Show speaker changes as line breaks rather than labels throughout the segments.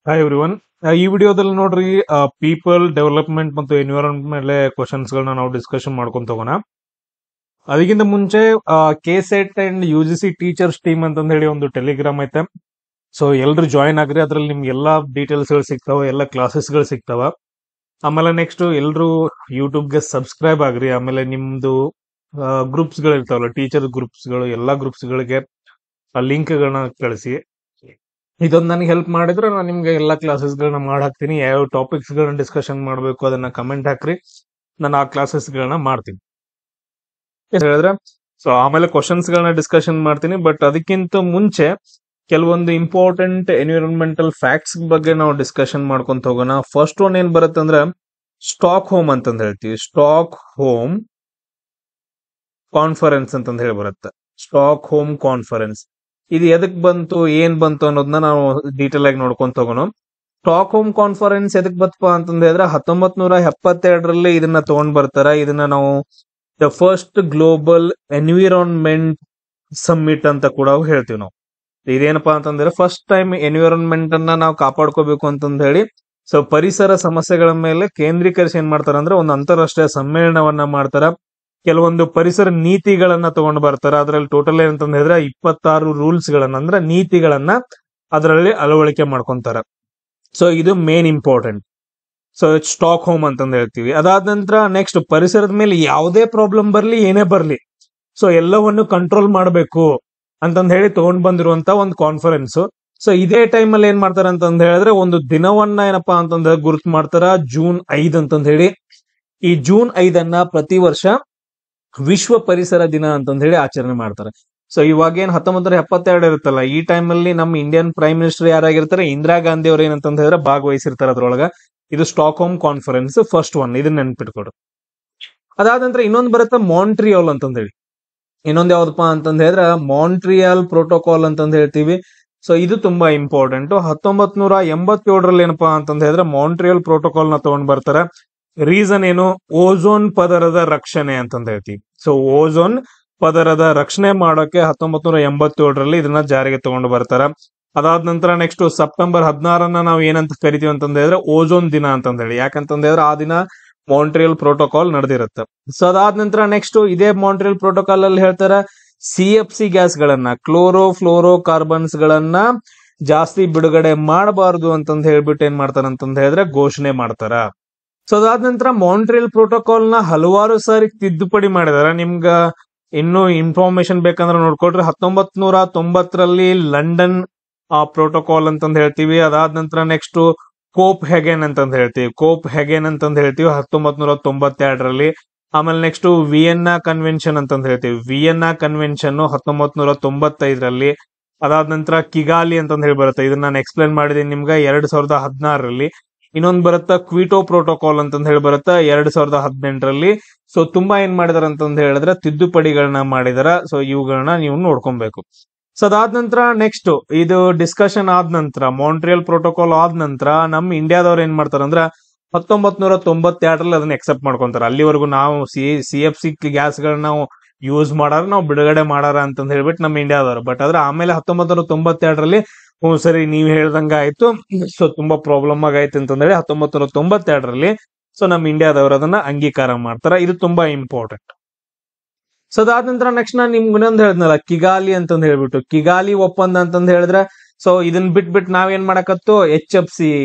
Hi everyone. ಈ ವಿಡಿಯೋದಲ್ಲಿ ನೋಡ್ರಿ ಪೀಪಲ್ ಡೆವಲಪ್ಮೆಂಟ್ ಮತ್ತು ಎನ್ವಿರಾನ್ಮೆಂಟ್ ಮೇಲೆ ಕ್ವಶನ್ಸ್ ಗಳನ್ನ ನಾವು ಡಿಸ್ಕಷನ್ ಮಾಡ್ಕೊಂತ ಹೋಗೋಣ. ಅದಕ್ಕಿಂತ ಮುಂಚೆ KSET and UGC teachers team ಅಂತ ಹೇಳಿ ಒಂದು ಟೆಲಿಗ್ರಾಮ್ ಐತೆ. ಸೊ ಎಲ್ರು ಜಾಯಿನ್ ಆಗ್ರಿ, ಅದ್ರಲ್ಲಿ ನಿಮ್ಗೆ ಎಲ್ಲಾ ಡೀಟೇಲ್ಸ್ ಗಳು ಸಿಗ್ತಾವ, ಎಲ್ಲ ಕ್ಲಾಸಸ್ ಗಳು ಸಿಗ್ತಾವ. ಆಮೇಲೆ ನೆಕ್ಸ್ಟ್ ಎಲ್ರು ಯೂಟ್ಯೂಬ್ಗೆ ಸಬ್ಸ್ಕ್ರೈಬ್ ಆಗ್ರಿ. ಆಮೇಲೆ ನಿಮ್ದು ಗ್ರೂಪ್ಸ್ ಗಳು ಇರ್ತಾವಲ್ಲ, ಟೀಚರ್ ಗ್ರೂಪ್ಸ್ ಗಳು, ಎಲ್ಲಾ ಗ್ರೂಪ್ಸ್ ಗಳಿಗೆ ಲಿಂಕ್ ಗಳನ್ನ ಕಳಿಸಿ. ಇದೊಂದು ನನಗೆ ಹೆಲ್ಪ್ ಮಾಡಿದ್ರೆ ನಾನು ನಿಮ್ಗೆ ಎಲ್ಲಾ ಕ್ಲಾಸಸ್ ಗಳನ್ನ ಹಾಕ್ತೀನಿ. ಯಾವ ಟಾಪಿಕ್ಸ್ ಗಳನ್ನ ಡಿಸ್ಕಷನ್ ಮಾಡಬೇಕು ಅದನ್ನ ಕಮೆಂಟ್ ಹಾಕ್ರಿ, ನಾನು ಆ ಕ್ಲಾಸಸ್ ಗಳನ್ನ ಮಾಡ್ತೀನಿ ಹೇಳಿದ್ರೆ. ಸೊ ಆಮೇಲೆ ಕ್ವಶನ್ಸ್ ಗಳನ್ನ ಡಿಸ್ಕಷನ್ ಮಾಡ್ತೀನಿ. ಬಟ್ ಅದಕ್ಕಿಂತ ಮುಂಚೆ ಕೆಲವೊಂದು ಇಂಪಾರ್ಟೆಂಟ್ ಎನ್ವಿರಾನ್ಮೆಂಟಲ್ ಫ್ಯಾಕ್ಟ್ಸ್ ಬಗ್ಗೆ ನಾವು ಡಿಸ್ಕಷನ್ ಮಾಡ್ಕೊಂತ ಹೋಗೋಣ. ಫಸ್ಟ್ ಒನ್ ಏನ್ ಬರುತ್ತೆ ಅಂದ್ರೆ ಸ್ಟಾಕ್ ಹೋಮ್ ಅಂತಂದ್ ಹೇಳ್ತೀವಿ. ಸ್ಟಾಕ್ ಹೋಮ್ ಕಾನ್ಫರೆನ್ಸ್ ಅಂತಂದ್ ಹೇಳಿ ಬರುತ್ತೆ. ಸ್ಟಾಕ್ ಹೋಮ್ ಕಾನ್ಫರೆನ್ಸ್ ಇದು ಎದಕ್ ಬಂತು, ಏನ್ ಬಂತು ಅನ್ನೋದನ್ನ ನಾವು ಡೀಟೇಲ್ ಆಗಿ ನೋಡ್ಕೊಂತ ಹೋಗೋಣ. ಸ್ಟಾಕ್ ಹೋಮ್ ಕಾನ್ಫರೆನ್ಸ್ ಎದಕ್ ಬತ್ತಪ್ಪ ಅಂತಂದ ಹೇಳಿದ್ರೆ 1972 ಇದನ್ನ ತಗೊಂಡ್ ಬರ್ತಾರ. ಇದನ್ನ ನಾವು the first global environment summit ಅಂತ ಕೂಡ ಹೇಳ್ತೀವಿ ನಾವು. ಇದೇನಪ್ಪಾ ಅಂತಂದ್ರೆ ಫಸ್ಟ್ ಟೈಮ್ ಎನ್ವಿರಾನ್ಮೆಂಟ್ ಅನ್ನ ನಾವು ಕಾಪಾಡ್ಕೋಬೇಕು ಅಂತಂದ ಹೇಳಿ, ಸೊ ಪರಿಸರ ಸಮಸ್ಯೆಗಳ ಮೇಲೆ ಕೇಂದ್ರೀಕರಿಸಿ ಏನ್ ಮಾಡ್ತಾರ ಅಂದ್ರೆ ಒಂದು ಅಂತಾರಾಷ್ಟ್ರೀಯ ಸಮ್ಮೇಳನವನ್ನ ಮಾಡ್ತಾರ. ಕೆಲವೊಂದು ಪರಿಸರ ನೀತಿಗಳನ್ನ ತಗೊಂಡ್ ಬರ್ತಾರ. ಅದ್ರಲ್ಲಿ ಟೋಟಲ್ ಏನಂತಂದ ಹೇಳಿದ್ರೆ 26 ರೂಲ್ಸ್ ಗಳನ್ನ ಅಂದ್ರೆ ನೀತಿಗಳನ್ನ ಅದರಲ್ಲಿ ಅಳವಡಿಕೆ ಮಾಡ್ಕೊಂತಾರ. ಸೊ ಇದು main important. So stock home ಅಂತಂದ್ ಹೇಳ್ತೀವಿ. ಅದಾದ ನಂತರ ನೆಕ್ಸ್ಟ್ ಪರಿಸರದ ಮೇಲೆ ಯಾವುದೇ ಪ್ರಾಬ್ಲಮ್ ಬರ್ಲಿ, ಏನೇ ಬರ್ಲಿ, ಸೊ ಎಲ್ಲವನ್ನು ಕಂಟ್ರೋಲ್ ಮಾಡಬೇಕು ಅಂತಂದ್ ಹೇಳಿ ತಗೊಂಡ್ ಬಂದಿರುವಂತ ಒಂದು ಕಾನ್ಫರೆನ್ಸ್. ಸೊ ಇದೇ ಟೈಮ್ ಅಲ್ಲಿ ಏನ್ ಮಾಡ್ತಾರ ಅಂತಂದ್ ಹೇಳಿದ್ರೆ ಒಂದು ದಿನವನ್ನ ಏನಪ್ಪಾ ಅಂತಂದ್ರೆ ಗುರುತು ಮಾಡ್ತಾರ, June 5 ಅಂತಂದ್ ಹೇಳಿ. ಈ June 5 ಪ್ರತಿ ವರ್ಷ ವಿಶ್ವ ಪರಿಸರ ದಿನ ಅಂತಂದ್ ಹೇಳಿ ಆಚರಣೆ ಮಾಡ್ತಾರೆ. ಸೊ ಇವಾಗ ಏನ್ 1972 ಇರುತ್ತಲ್ಲ, ಈ ಟೈಮ್ ಅಲ್ಲಿ ನಮ್ಮ ಇಂಡಿಯನ್ ಪ್ರೈಮ್ ಮಿನಿಸ್ಟರ್ ಯಾರಾಗಿರ್ತಾರೆ, ಇಂದಿರಾ ಗಾಂಧಿ ಅವ್ರು ಏನಂತಂದ್ ಹೇಳಿದ್ರೆ ಭಾಗವಹಿಸಿರ್ತಾರೆ ಅದ್ರೊಳಗ. ಇದು Stockholm conference first one, ಇದನ್ನ ನೆನ್ಪಿಟ್ಕೊಡು. ಅದಾದ ನಂತರ ಇನ್ನೊಂದು ಬರುತ್ತೆ ಮಾಂಟ್ರಿಯಲ್ ಅಂತಂದ್ ಹೇಳಿ. ಇನ್ನೊಂದ್ ಯಾವ್ದಪ್ಪ ಅಂತಂದ್ ಹೇಳಿದ್ರೆ ಮಾಂಟ್ರಿಯಲ್ ಪ್ರೋಟೋಕಾಲ್ ಅಂತಂದ್ ಹೇಳ್ತೀವಿ. ಸೊ ಇದು ತುಂಬಾ ಇಂಪಾರ್ಟೆಂಟ್. 1987 ಏನಪ್ಪಾ ಅಂತಂದ್ ಹೇಳಿದ್ರೆ ಮಾಂಟ್ರಿಯಲ್ ಪ್ರೋಟೋಕಾಲ್ ನ ತಗೊಂಡ್ ಬರ್ತಾರ. ರೀಸನ್ ಏನು, ಓಝೋನ್ ಪದರದ ರಕ್ಷಣೆ ಅಂತಂದ್ ಹೇಳ್ತೀವಿ. ಸೊ ಓಝೋನ್ ಪದರದ ರಕ್ಷಣೆ ಮಾಡೋಕೆ 1987 ಇದನ್ನ ಜಾರಿಗೆ ತಗೊಂಡು ಬರ್ತಾರ. ಅದಾದ ನಂತರ ನೆಕ್ಸ್ಟ್ September 16 ನಾವು ಏನಂತ ಕರಿತೀವಿ ಅಂತಂದ ಹೇಳಿದ್ರೆ ಓಝೋನ್ ದಿನ ಅಂತಂದ ಹೇಳಿ. ಯಾಕಂತಂದ ಹೇಳಿದ್ರೆ ಆ ದಿನ ಮಾಂಟ್ರಿಯಲ್ ಪ್ರೋಟೋಕಾಲ್ ನಡೆದಿರುತ್ತೆ. ಸೊ ಅದಾದ ನಂತರ ನೆಕ್ಸ್ಟ್ ಇದೇ ಮಾಂಟ್ರಿಯಲ್ ಪ್ರೋಟೋಕಾಲ್ ಅಲ್ಲಿ ಹೇಳ್ತಾರ CFC ಗ್ಯಾಸ್ ಗಳನ್ನ, ಕ್ಲೋರೋ ಫ್ಲೋರೋ ಕಾರ್ಬನ್ಸ್ ಗಳನ್ನ ಜಾಸ್ತಿ ಬಿಡುಗಡೆ ಮಾಡಬಾರದು ಅಂತಂದ್ ಹೇಳ್ಬಿಟ್ಟು ಏನ್ ಮಾಡ್ತಾರ ಅಂತಂದ ಹೇಳಿದ್ರೆ ಘೋಷಣೆ ಮಾಡ್ತಾರ. ಸೊ ಅದಾದ ನಂತರ ಮಾಂಟ್ರಿಯಲ್ ಪ್ರೋಟೋಕಾಲ್ ನ ಹಲವಾರು ಸಾರಿ ತಿದ್ದುಪಡಿ ಮಾಡಿದಾರ. ನಿಮ್ಗ ಇನ್ನು ಇನ್ಫಾರ್ಮೇಶನ್ ಬೇಕಂದ್ರೆ ನೋಡ್ಕೊಳ್ರಿ. 1990 ಲಂಡನ್ ಪ್ರೋಟೋಕಾಲ್ ಅಂತಂದ್ ಹೇಳ್ತೀವಿ. ಅದಾದ ನಂತರ ನೆಕ್ಸ್ಟ್ ಕೋಪ್ ಹೆಗೆನ್ ಅಂತಂದ್ ಹೇಳ್ತೀವಿ. 1992 ಆಮೇಲೆ ನೆಕ್ಸ್ಟ್ ವಿಯೆನ್ನಾ ಕನ್ವೆನ್ಷನ್ ಅಂತಂದ್ ಹೇಳ್ತೀವಿ. Vienna convention 1995. ಅದಾದ ನಂತರ ಕಿಗಾಲಿ ಅಂತಂದ್ ಹೇಳಿ ಬರುತ್ತೆ. ಇದನ್ನ ನಾನು ಎಕ್ಸ್ಪ್ಲೇನ್ ಮಾಡಿದೀನಿ ನಿಮ್ಗೆ 2016. ಇನ್ನೊಂದು ಬರುತ್ತಾ ಕ್ವಿಟೋ ಪ್ರೋಟೋಕಾಲ್ ಅಂತಂದ್ ಹೇಳಿ ಬರುತ್ತಾ 2018. ಸೊ ತುಂಬಾ ಏನ್ ಮಾಡಿದಾರ ಅಂತಂದ್ ಹೇಳಿದ್ರೆ ತಿದ್ದುಪಡಿಗಳನ್ನ ಮಾಡಿದಾರ. ಸೊ ಇವುಗಳನ್ನ ನೀವು ನೋಡ್ಕೊಬೇಕು. ಸೊ ಅದಾದ ನಂತರ ನೆಕ್ಸ್ಟ್ ಇದು ಡಿಸ್ಕಷನ್ ಆದ ನಂತರ ಮಾಂಟ್ರಿಯಲ್ ಪ್ರೋಟೋಕಾಲ್ ಆದ ನಂತರ ನಮ್ ಇಂಡಿಯಾದವ್ರು ಏನ್ ಮಾಡ್ತಾರಂದ್ರ 1992 ಅದನ್ನ ಎಕ್ಸೆಪ್ಟ್ ಮಾಡ್ಕೊಂತಾರ. ಅಲ್ಲಿವರೆಗೂ ನಾವು CFC ಗ್ಯಾಸ್ ಗಳನ್ನ ನಾವು ಯೂಸ್ ಮಾಡಾರ, ನಾವು ಬಿಡುಗಡೆ ಮಾಡಾರ ಅಂತಂದ್ ಹೇಳ್ಬಿಟ್ಟು ನಮ್ಮ ಇಂಡಿಯಾದವ್ರು. ಬಟ್ ಆದ್ರೆ ಆಮೇಲೆ 1992 ಹ್ಞೂ ಸರಿ ನೀವ್ ಹೇಳ್ದಂಗ ಆಯ್ತು, ಸೊ ತುಂಬಾ ಪ್ರಾಬ್ಲಮ್ ಆಗೈತೆ ಅಂತಂದೇಳಿ 1992 ಸೊ ನಮ್ಮ ಇಂಡಿಯಾದವ್ರು ಅದನ್ನ ಅಂಗೀಕಾರ ಮಾಡ್ತಾರ. ಇದು ತುಂಬಾ ಇಂಪಾರ್ಟೆಂಟ್. ಸೊ ಅದಾದ ನಂತರ ನೆಕ್ಸ್ಟ್ ನಾನು ನಿಮ್ಗೆ ಇನ್ನೊಂದು ಹೇಳಿದ್ನಲ್ಲ ಕಿಗಾಲಿ ಅಂತಂದ್ ಹೇಳ್ಬಿಟ್ಟು, ಕಿಗಾಲಿ ಒಪ್ಪಂದ ಅಂತಂದ್ ಹೇಳಿದ್ರೆ ಸೊ ಇದನ್ನ ಬಿಟ್ಬಿಟ್ಟು ನಾವೇನ್ ಮಾಡಕತ್ತು HFC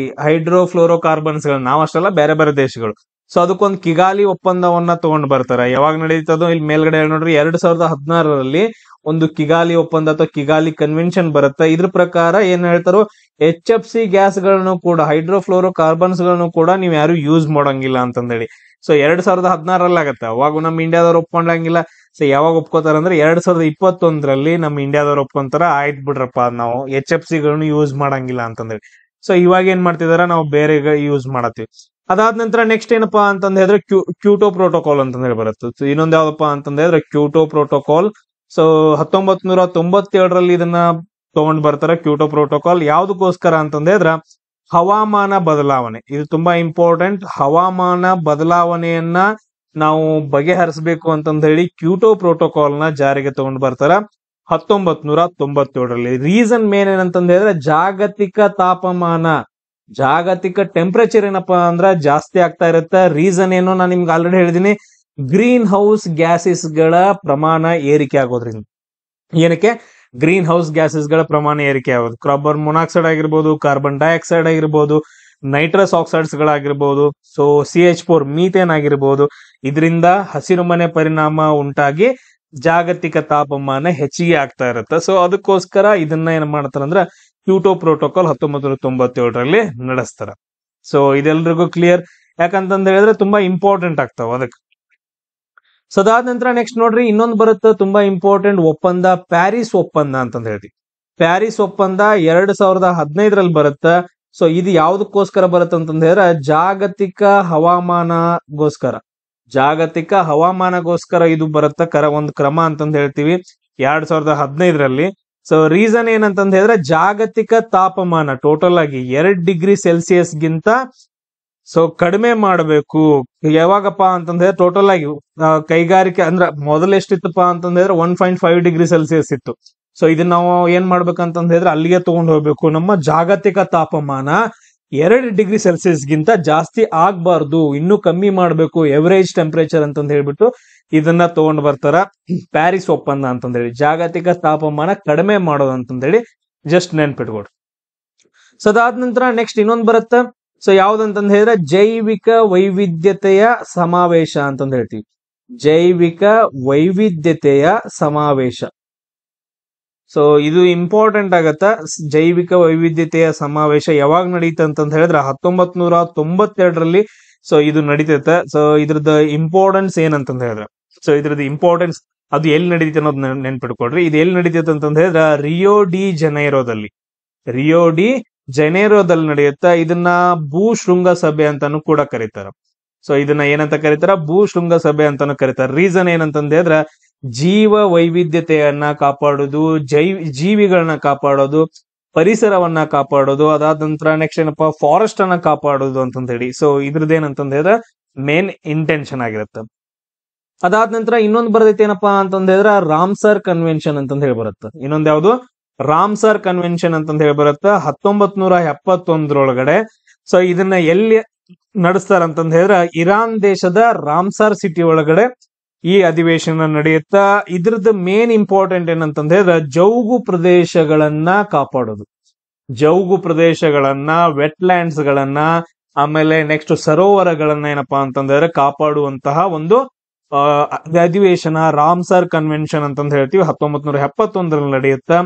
ಹೈಡ್ರೋಫ್ಲೋರೋ ಕಾರ್ಬನ್ಸ್ ಗಳು, ನಾವ್ ಅಷ್ಟೆಲ್ಲ ಬೇರೆ ಬೇರೆ ದೇಶಗಳು. ಸೊ ಅದಕ್ಕೊಂದು ಕಿಗಾಲಿ ಒಪ್ಪಂದವನ್ನ ತಗೊಂಡ್ ಬರ್ತಾರ. ಯಾವಾಗ ನಡೀತದೋ ಇಲ್ಲಿ ಮೇಲ್ಗಡೆ ನೋಡ್ರಿ 2016 ಒಂದು ಕಿಗಾಲಿ ಒಪ್ಪಂದ ಅಥವಾ ಕಿಗಾಲಿ ಕನ್ವೆನ್ಷನ್ ಬರುತ್ತೆ. ಇದ್ರ ಪ್ರಕಾರ ಏನ್ ಹೇಳ್ತಾರೋ HFC ಗ್ಯಾಸ್ ಗಳನ್ನು ಕೂಡ, ಹೈಡ್ರೋಫ್ಲೋರೋ ಕಾರ್ಬನ್ಸ್ ಗಳನ್ನು ಕೂಡ ನೀವ್ ಯಾರು ಯೂಸ್ ಮಾಡಂಗಿಲ್ಲ ಅಂತಂದೇಳಿ. ಸೊ 2016 ಆಗತ್ತೆ. ಅವಾಗ ನಮ್ಮ ಇಂಡಿಯಾದವ್ರು ಒಪ್ಕೊಂಡಂಗಿಲ್ಲ. ಸೊ ಯಾವಾಗ ಒಪ್ಕೋತಾರ ಅಂದ್ರೆ 2021 ನಮ್ಮ ಇಂಡಿಯಾದವ್ರು ಒಪ್ಕೊಂತಾರ. ಆಯ್ತು ಬಿಡ್ರಪ್ಪ, ನಾವು HFC ಗಳನ್ನು ಯೂಸ್ ಮಾಡಂಗಿಲ್ಲ ಅಂತಂದೇಳಿ. ಸೊ ಇವಾಗ ಏನ್ ಮಾಡ್ತಿದಾರ, ನಾವು ಬೇರೆ ಯೂಸ್ ಮಾಡತ್ತೀವಿ. ಅದಾದ ನಂತರ ನೆಕ್ಸ್ಟ್ ಏನಪ್ಪಾ ಅಂತಂದ್ ಹೇಳಿದ್ರೆ ಕ್ಯೂಟೋ ಪ್ರೋಟೋಕಾಲ್ ಅಂತಂದ್ ಹೇಳಿ ಬರುತ್ತೆ. ಸೊ ಇನ್ನೊಂದ್ ಯಾವ್ದಪ್ಪ ಅಂತಂದ್ ಹೇಳಿದ್ರೆ ಕ್ಯೂಟೋ ಪ್ರೋಟೋಕಾಲ್. ಸೊ 1997 ಇದನ್ನ ತಗೊಂಡ್ ಬರ್ತಾರೆ ಕ್ಯೂಟೋ ಪ್ರೋಟೋಕಾಲ್. ಯಾವ್ದಕ್ಕೋಸ್ಕರ ಅಂತಂದ್ ಹೇಳಿದ್ರೆ ಹವಾಮಾನ ಬದಲಾವಣೆ, ಇದು ತುಂಬಾ ಇಂಪಾರ್ಟೆಂಟ್. ಹವಾಮಾನ ಬದಲಾವಣೆಯನ್ನ ನಾವು ಬಗೆಹರಿಸಬೇಕು ಅಂತಂದ್ ಹೇಳಿ ಕ್ಯೂಟೋ ಪ್ರೋಟೋಕಾಲ್ ನ ಜಾರಿಗೆ ತಗೊಂಡ್ ಬರ್ತಾರ 1997. ರೀಸನ್ ಮೇನ್ ಏನಂತಂದ್ ಹೇಳಿದ್ರೆ ಜಾಗತಿಕ ತಾಪಮಾನ ಜಾಗತಿಕ ಟೆಂಪರೇಚರ್ ಏನಪ್ಪಾ ಅಂದ್ರ ಜಾಸ್ತಿ ಆಗ್ತಾ ಇರುತ್ತೆ. ರೀಸನ್ ಏನು ನಾನು ನಿಮ್ಗೆ ಆಲ್ರೆಡಿ ಹೇಳಿದೀನಿ, ಗ್ರೀನ್ ಹೌಸ್ ಗ್ಯಾಸಸ್ ಗಳ ಪ್ರಮಾಣ ಏರಿಕೆ ಆಗೋದ್ರಿಂದ. ಏನಕ್ಕೆ? ಗ್ರೀನ್ ಹೌಸ್ ಗ್ಯಾಸಸ್ ಗಳ ಪ್ರಮಾಣ ಏರಿಕೆ ಆಗೋದು. ಕಾರ್ಬನ್ ಮೊನಾಕ್ಸೈಡ್ ಆಗಿರ್ಬೋದು, ಕಾರ್ಬನ್ ಡೈಆಕ್ಸೈಡ್ ಆಗಿರ್ಬೋದು, ನೈಟ್ರಸ್ ಆಕ್ಸೈಡ್ಸ್ ಗಳಾಗಿರ್ಬೋದು, ಸೊ CH4 ಮೀಥೇನ್ ಆಗಿರ್ಬೋದು. ಇದರಿಂದ ಹಸಿರುಮನೆ ಪರಿಣಾಮ ಉಂಟಾಗಿ ಜಾಗತಿಕ ತಾಪಮಾನ ಹೆಚ್ಚಿಗೆ ಆಗ್ತಾ ಇರುತ್ತೆ. ಸೊ ಅದಕ್ಕೋಸ್ಕರ ಇದನ್ನ ಏನ್ ಮಾಡ್ತಾರ ಅಂದ್ರ ಕ್ಯೋಟೋ ಪ್ರೋಟೋಕಾಲ್ 1997ರಲ್ಲಿ ನಡೆಸ್ತಾರ. ಸೊ ಇದೆಲ್ರಿಗೂ ಕ್ಲಿಯರ್, ಯಾಕಂತಂದ ಹೇಳಿದ್ರೆ ತುಂಬಾ ಇಂಪಾರ್ಟೆಂಟ್ ಆಗ್ತಾವ ಅದಕ್ಕೆ. ಸೊ ಅದಾದ ನಂತರ ನೆಕ್ಸ್ಟ್ ನೋಡ್ರಿ, ಇನ್ನೊಂದು ಬರುತ್ತೆ ತುಂಬಾ ಇಂಪಾರ್ಟೆಂಟ್ ಒಪ್ಪಂದ, ಪ್ಯಾರಿಸ್ ಒಪ್ಪಂದ ಅಂತಂದ ಹೇಳ್ತೀವಿ. ಪ್ಯಾರಿಸ್ ಒಪ್ಪಂದ 2015ರಲ್ಲಿ ಬರುತ್ತೆ. ಸೊ ಇದು ಯಾವ್ದಕ್ಕೋಸ್ಕರ ಬರುತ್ತೆ ಅಂತಂದ ಹೇಳಿದ್ರೆ ಜಾಗತಿಕ ಹವಾಮಾನಗೋಸ್ಕರ ಇದು ಬರುತ್ತೆ ಒಂದು ಕ್ರಮ ಅಂತಂದ ಹೇಳ್ತೀವಿ 2015ರಲ್ಲಿ. ಸೊ ರೀಸನ್ ಏನಂತಂದ ಹೇಳಿದ್ರೆ ಜಾಗತಿಕ ತಾಪಮಾನ ಟೋಟಲ್ ಆಗಿ 2°C ಗಿಂತ ಸೊ ಕಡಿಮೆ ಮಾಡಬೇಕು. ಯಾವಾಗಪ್ಪ ಅಂತಂದ್ರೆ ಟೋಟಲ್ ಆಗಿ ಕೈಗಾರಿಕೆ ಅಂದ್ರೆ ಮೊದಲು ಎಷ್ಟಿತ್ತಪ್ಪ ಅಂತಂದ್ರೆ 1.5°C ಇತ್ತು. ಸೊ ಇದನ್ನ ನಾವು ಏನ್ ಮಾಡ್ಬೇಕಂತಂದ ಹೇಳಿದ್ರೆ ಅಲ್ಲಿಗೆ ತಗೊಂಡು ಹೋಗ್ಬೇಕು. ನಮ್ಮ ಜಾಗತಿಕ ತಾಪಮಾನ 2°C ಗಿಂತ ಜಾಸ್ತಿ ಆಗ್ಬಾರ್ದು, ಇನ್ನೂ ಕಮ್ಮಿ ಮಾಡ್ಬೇಕು, ಎವರೇಜ್ ಟೆಂಪರೇಚರ್ ಅಂತಂದ ಹೇಳ್ಬಿಟ್ಟು ಇದನ್ನ ತಗೊಂಡ್ ಬರ್ತಾರ. ಪ್ಯಾರಿಸ್ ಒಪ್ಪಂದ ಅಂತಂದೇಳಿ ಜಾಗತಿಕ ತಾಪಮಾನ ಕಡಿಮೆ ಮಾಡೋದು ಅಂತಂದೇಳಿ ಜಸ್ಟ್ ನೆನ್ಪಿಟ್ಕೊಡ್ರಿ. ಸೊ ಅದಾದ ನಂತರ ನೆಕ್ಸ್ಟ್ ಇನ್ನೊಂದು ಬರುತ್ತೆ. ಸೊ ಯಾವ್ದಂತಂದ ಹೇಳಿದ್ರೆ ಜೈವಿಕ ವೈವಿಧ್ಯತೆಯ ಸಮಾವೇಶ ಅಂತಂದ ಹೇಳ್ತೀವಿ. ಜೈವಿಕ ವೈವಿಧ್ಯತೆಯ ಸಮಾವೇಶ. ಸೊ ಇದು ಇಂಪಾರ್ಟೆಂಟ್ ಆಗತ್ತ. ಜೈವಿಕ ವೈವಿಧ್ಯತೆಯ ಸಮಾವೇಶ ಯಾವಾಗ ನಡೀತ ಅಂತಂದ ಹೇಳಿದ್ರೆ 1992ರಲ್ಲಿ ಸೊ ಇದು ನಡೀತೈತೆ. ಸೊ ಇದ್ರದ್ದು ಇಂಪಾರ್ಟೆನ್ಸ್ ಏನಂತಂದ ಹೇಳಿದ್ರೆ, ಸೊ ಇದ್ರದ್ದು ಇಂಪಾರ್ಟೆನ್ಸ್ ಅದು ಎಲ್ಲಿ ನಡೀತೈತೆ ಅನ್ನೋದು ನೆನ್ಪಿಟ್ಕೊಡ್ರಿ. ಇದು ಎಲ್ಲಿ ನಡೀತೈತೆ ಅಂತಂದ ಹೇಳಿದ್ರೆ ರಿಯೋ ಡಿ ಜನೈರೋದಲ್ಲಿ ನಡೆಯುತ್ತೆ. ಇದನ್ನ ಭೂ ಶೃಂಗ ಸಭೆ ಅಂತಾನು ಕೂಡ ಕರೀತಾರ. ಸೊ ಇದನ್ನ ಏನಂತ ಕರೀತಾರ? ಭೂ ಶೃಂಗ ಸಭೆ ಅಂತಾನು ಕರೀತಾರ. ರೀಸನ್ ಏನಂತಂದ ಹೇಳಿದ್ರೆ ಜೀವ ವೈವಿಧ್ಯತೆಯನ್ನ ಕಾಪಾಡೋದು, ಜೀವಿಗಳನ್ನ ಕಾಪಾಡೋದು, ಪರಿಸರವನ್ನ ಕಾಪಾಡೋದು, ಅದಾದ ನಂತರ ನೆಕ್ಸ್ಟ್ ಏನಪ್ಪಾ ಫಾರೆಸ್ಟ್ ಅನ್ನ ಕಾಪಾಡೋದು ಅಂತಂದ ಹೇಳಿ. ಸೊ ಇದ್ರದ್ದು ಏನಂತಂದ ಹೇಳಿದ್ರೆ ಮೇನ್ ಇಂಟೆನ್ಷನ್ ಆಗಿರುತ್ತೆ. ಅದಾದ ನಂತರ ಇನ್ನೊಂದು ಬರ್ತೈತಿ ಏನಪ್ಪಾ ಅಂತಂದ ಹೇಳಿದ್ರೆ ರಾಮ್ಸರ್ ಕನ್ವೆನ್ಷನ್ ಅಂತಂದ ಹೇಳಿ ಬರುತ್ತೆ. ಇನ್ನೊಂದ್ ಯಾವ್ದು? ರಾಮ್ಸರ್ ಕನ್ವೆನ್ಷನ್ ಅಂತಂದ ಹೇಳಿ ಬರುತ್ತೆ 1971ರೊಳಗಡೆ. ಸೊ ಇದನ್ನ ಎಲ್ಲಿ ನಡೆಸ್ತಾರ ಅಂತಂದ ಹೇಳಿದ್ರೆ ಇರಾನ್ ದೇಶದ ರಾಮ್ಸರ್ ಸಿಟಿ ಒಳಗಡೆ ಈ ಅಧಿವೇಶನ ನಡೆಯುತ್ತಾ. ಇದ್ರದ್ದು ಮೇನ್ ಇಂಪಾರ್ಟೆಂಟ್ ಏನಂತಂದ ಹೇಳಿದ್ರೆ ಜೌಗು ಪ್ರದೇಶಗಳನ್ನ ಕಾಪಾಡೋದು. ಜೌಗು ಪ್ರದೇಶಗಳನ್ನ, ವೆಟ್ಲ್ಯಾಂಡ್ಸ್ ಗಳನ್ನ, ಆಮೇಲೆ ನೆಕ್ಸ್ಟ್ ಸರೋವರಗಳನ್ನ ಏನಪ್ಪಾ ಅಂತಂದ್ರೆ ಕಾಪಾಡುವಂತಹ ಒಂದು ಅಧಿವೇಶನ ರಾಮ್ಸರ್ ಕನ್ವೆನ್ಷನ್ ಅಂತಂದ ಹೇಳ್ತೀವಿ 1971ರಲ್ಲಿ ನಡೆಯುತ್ತೆ.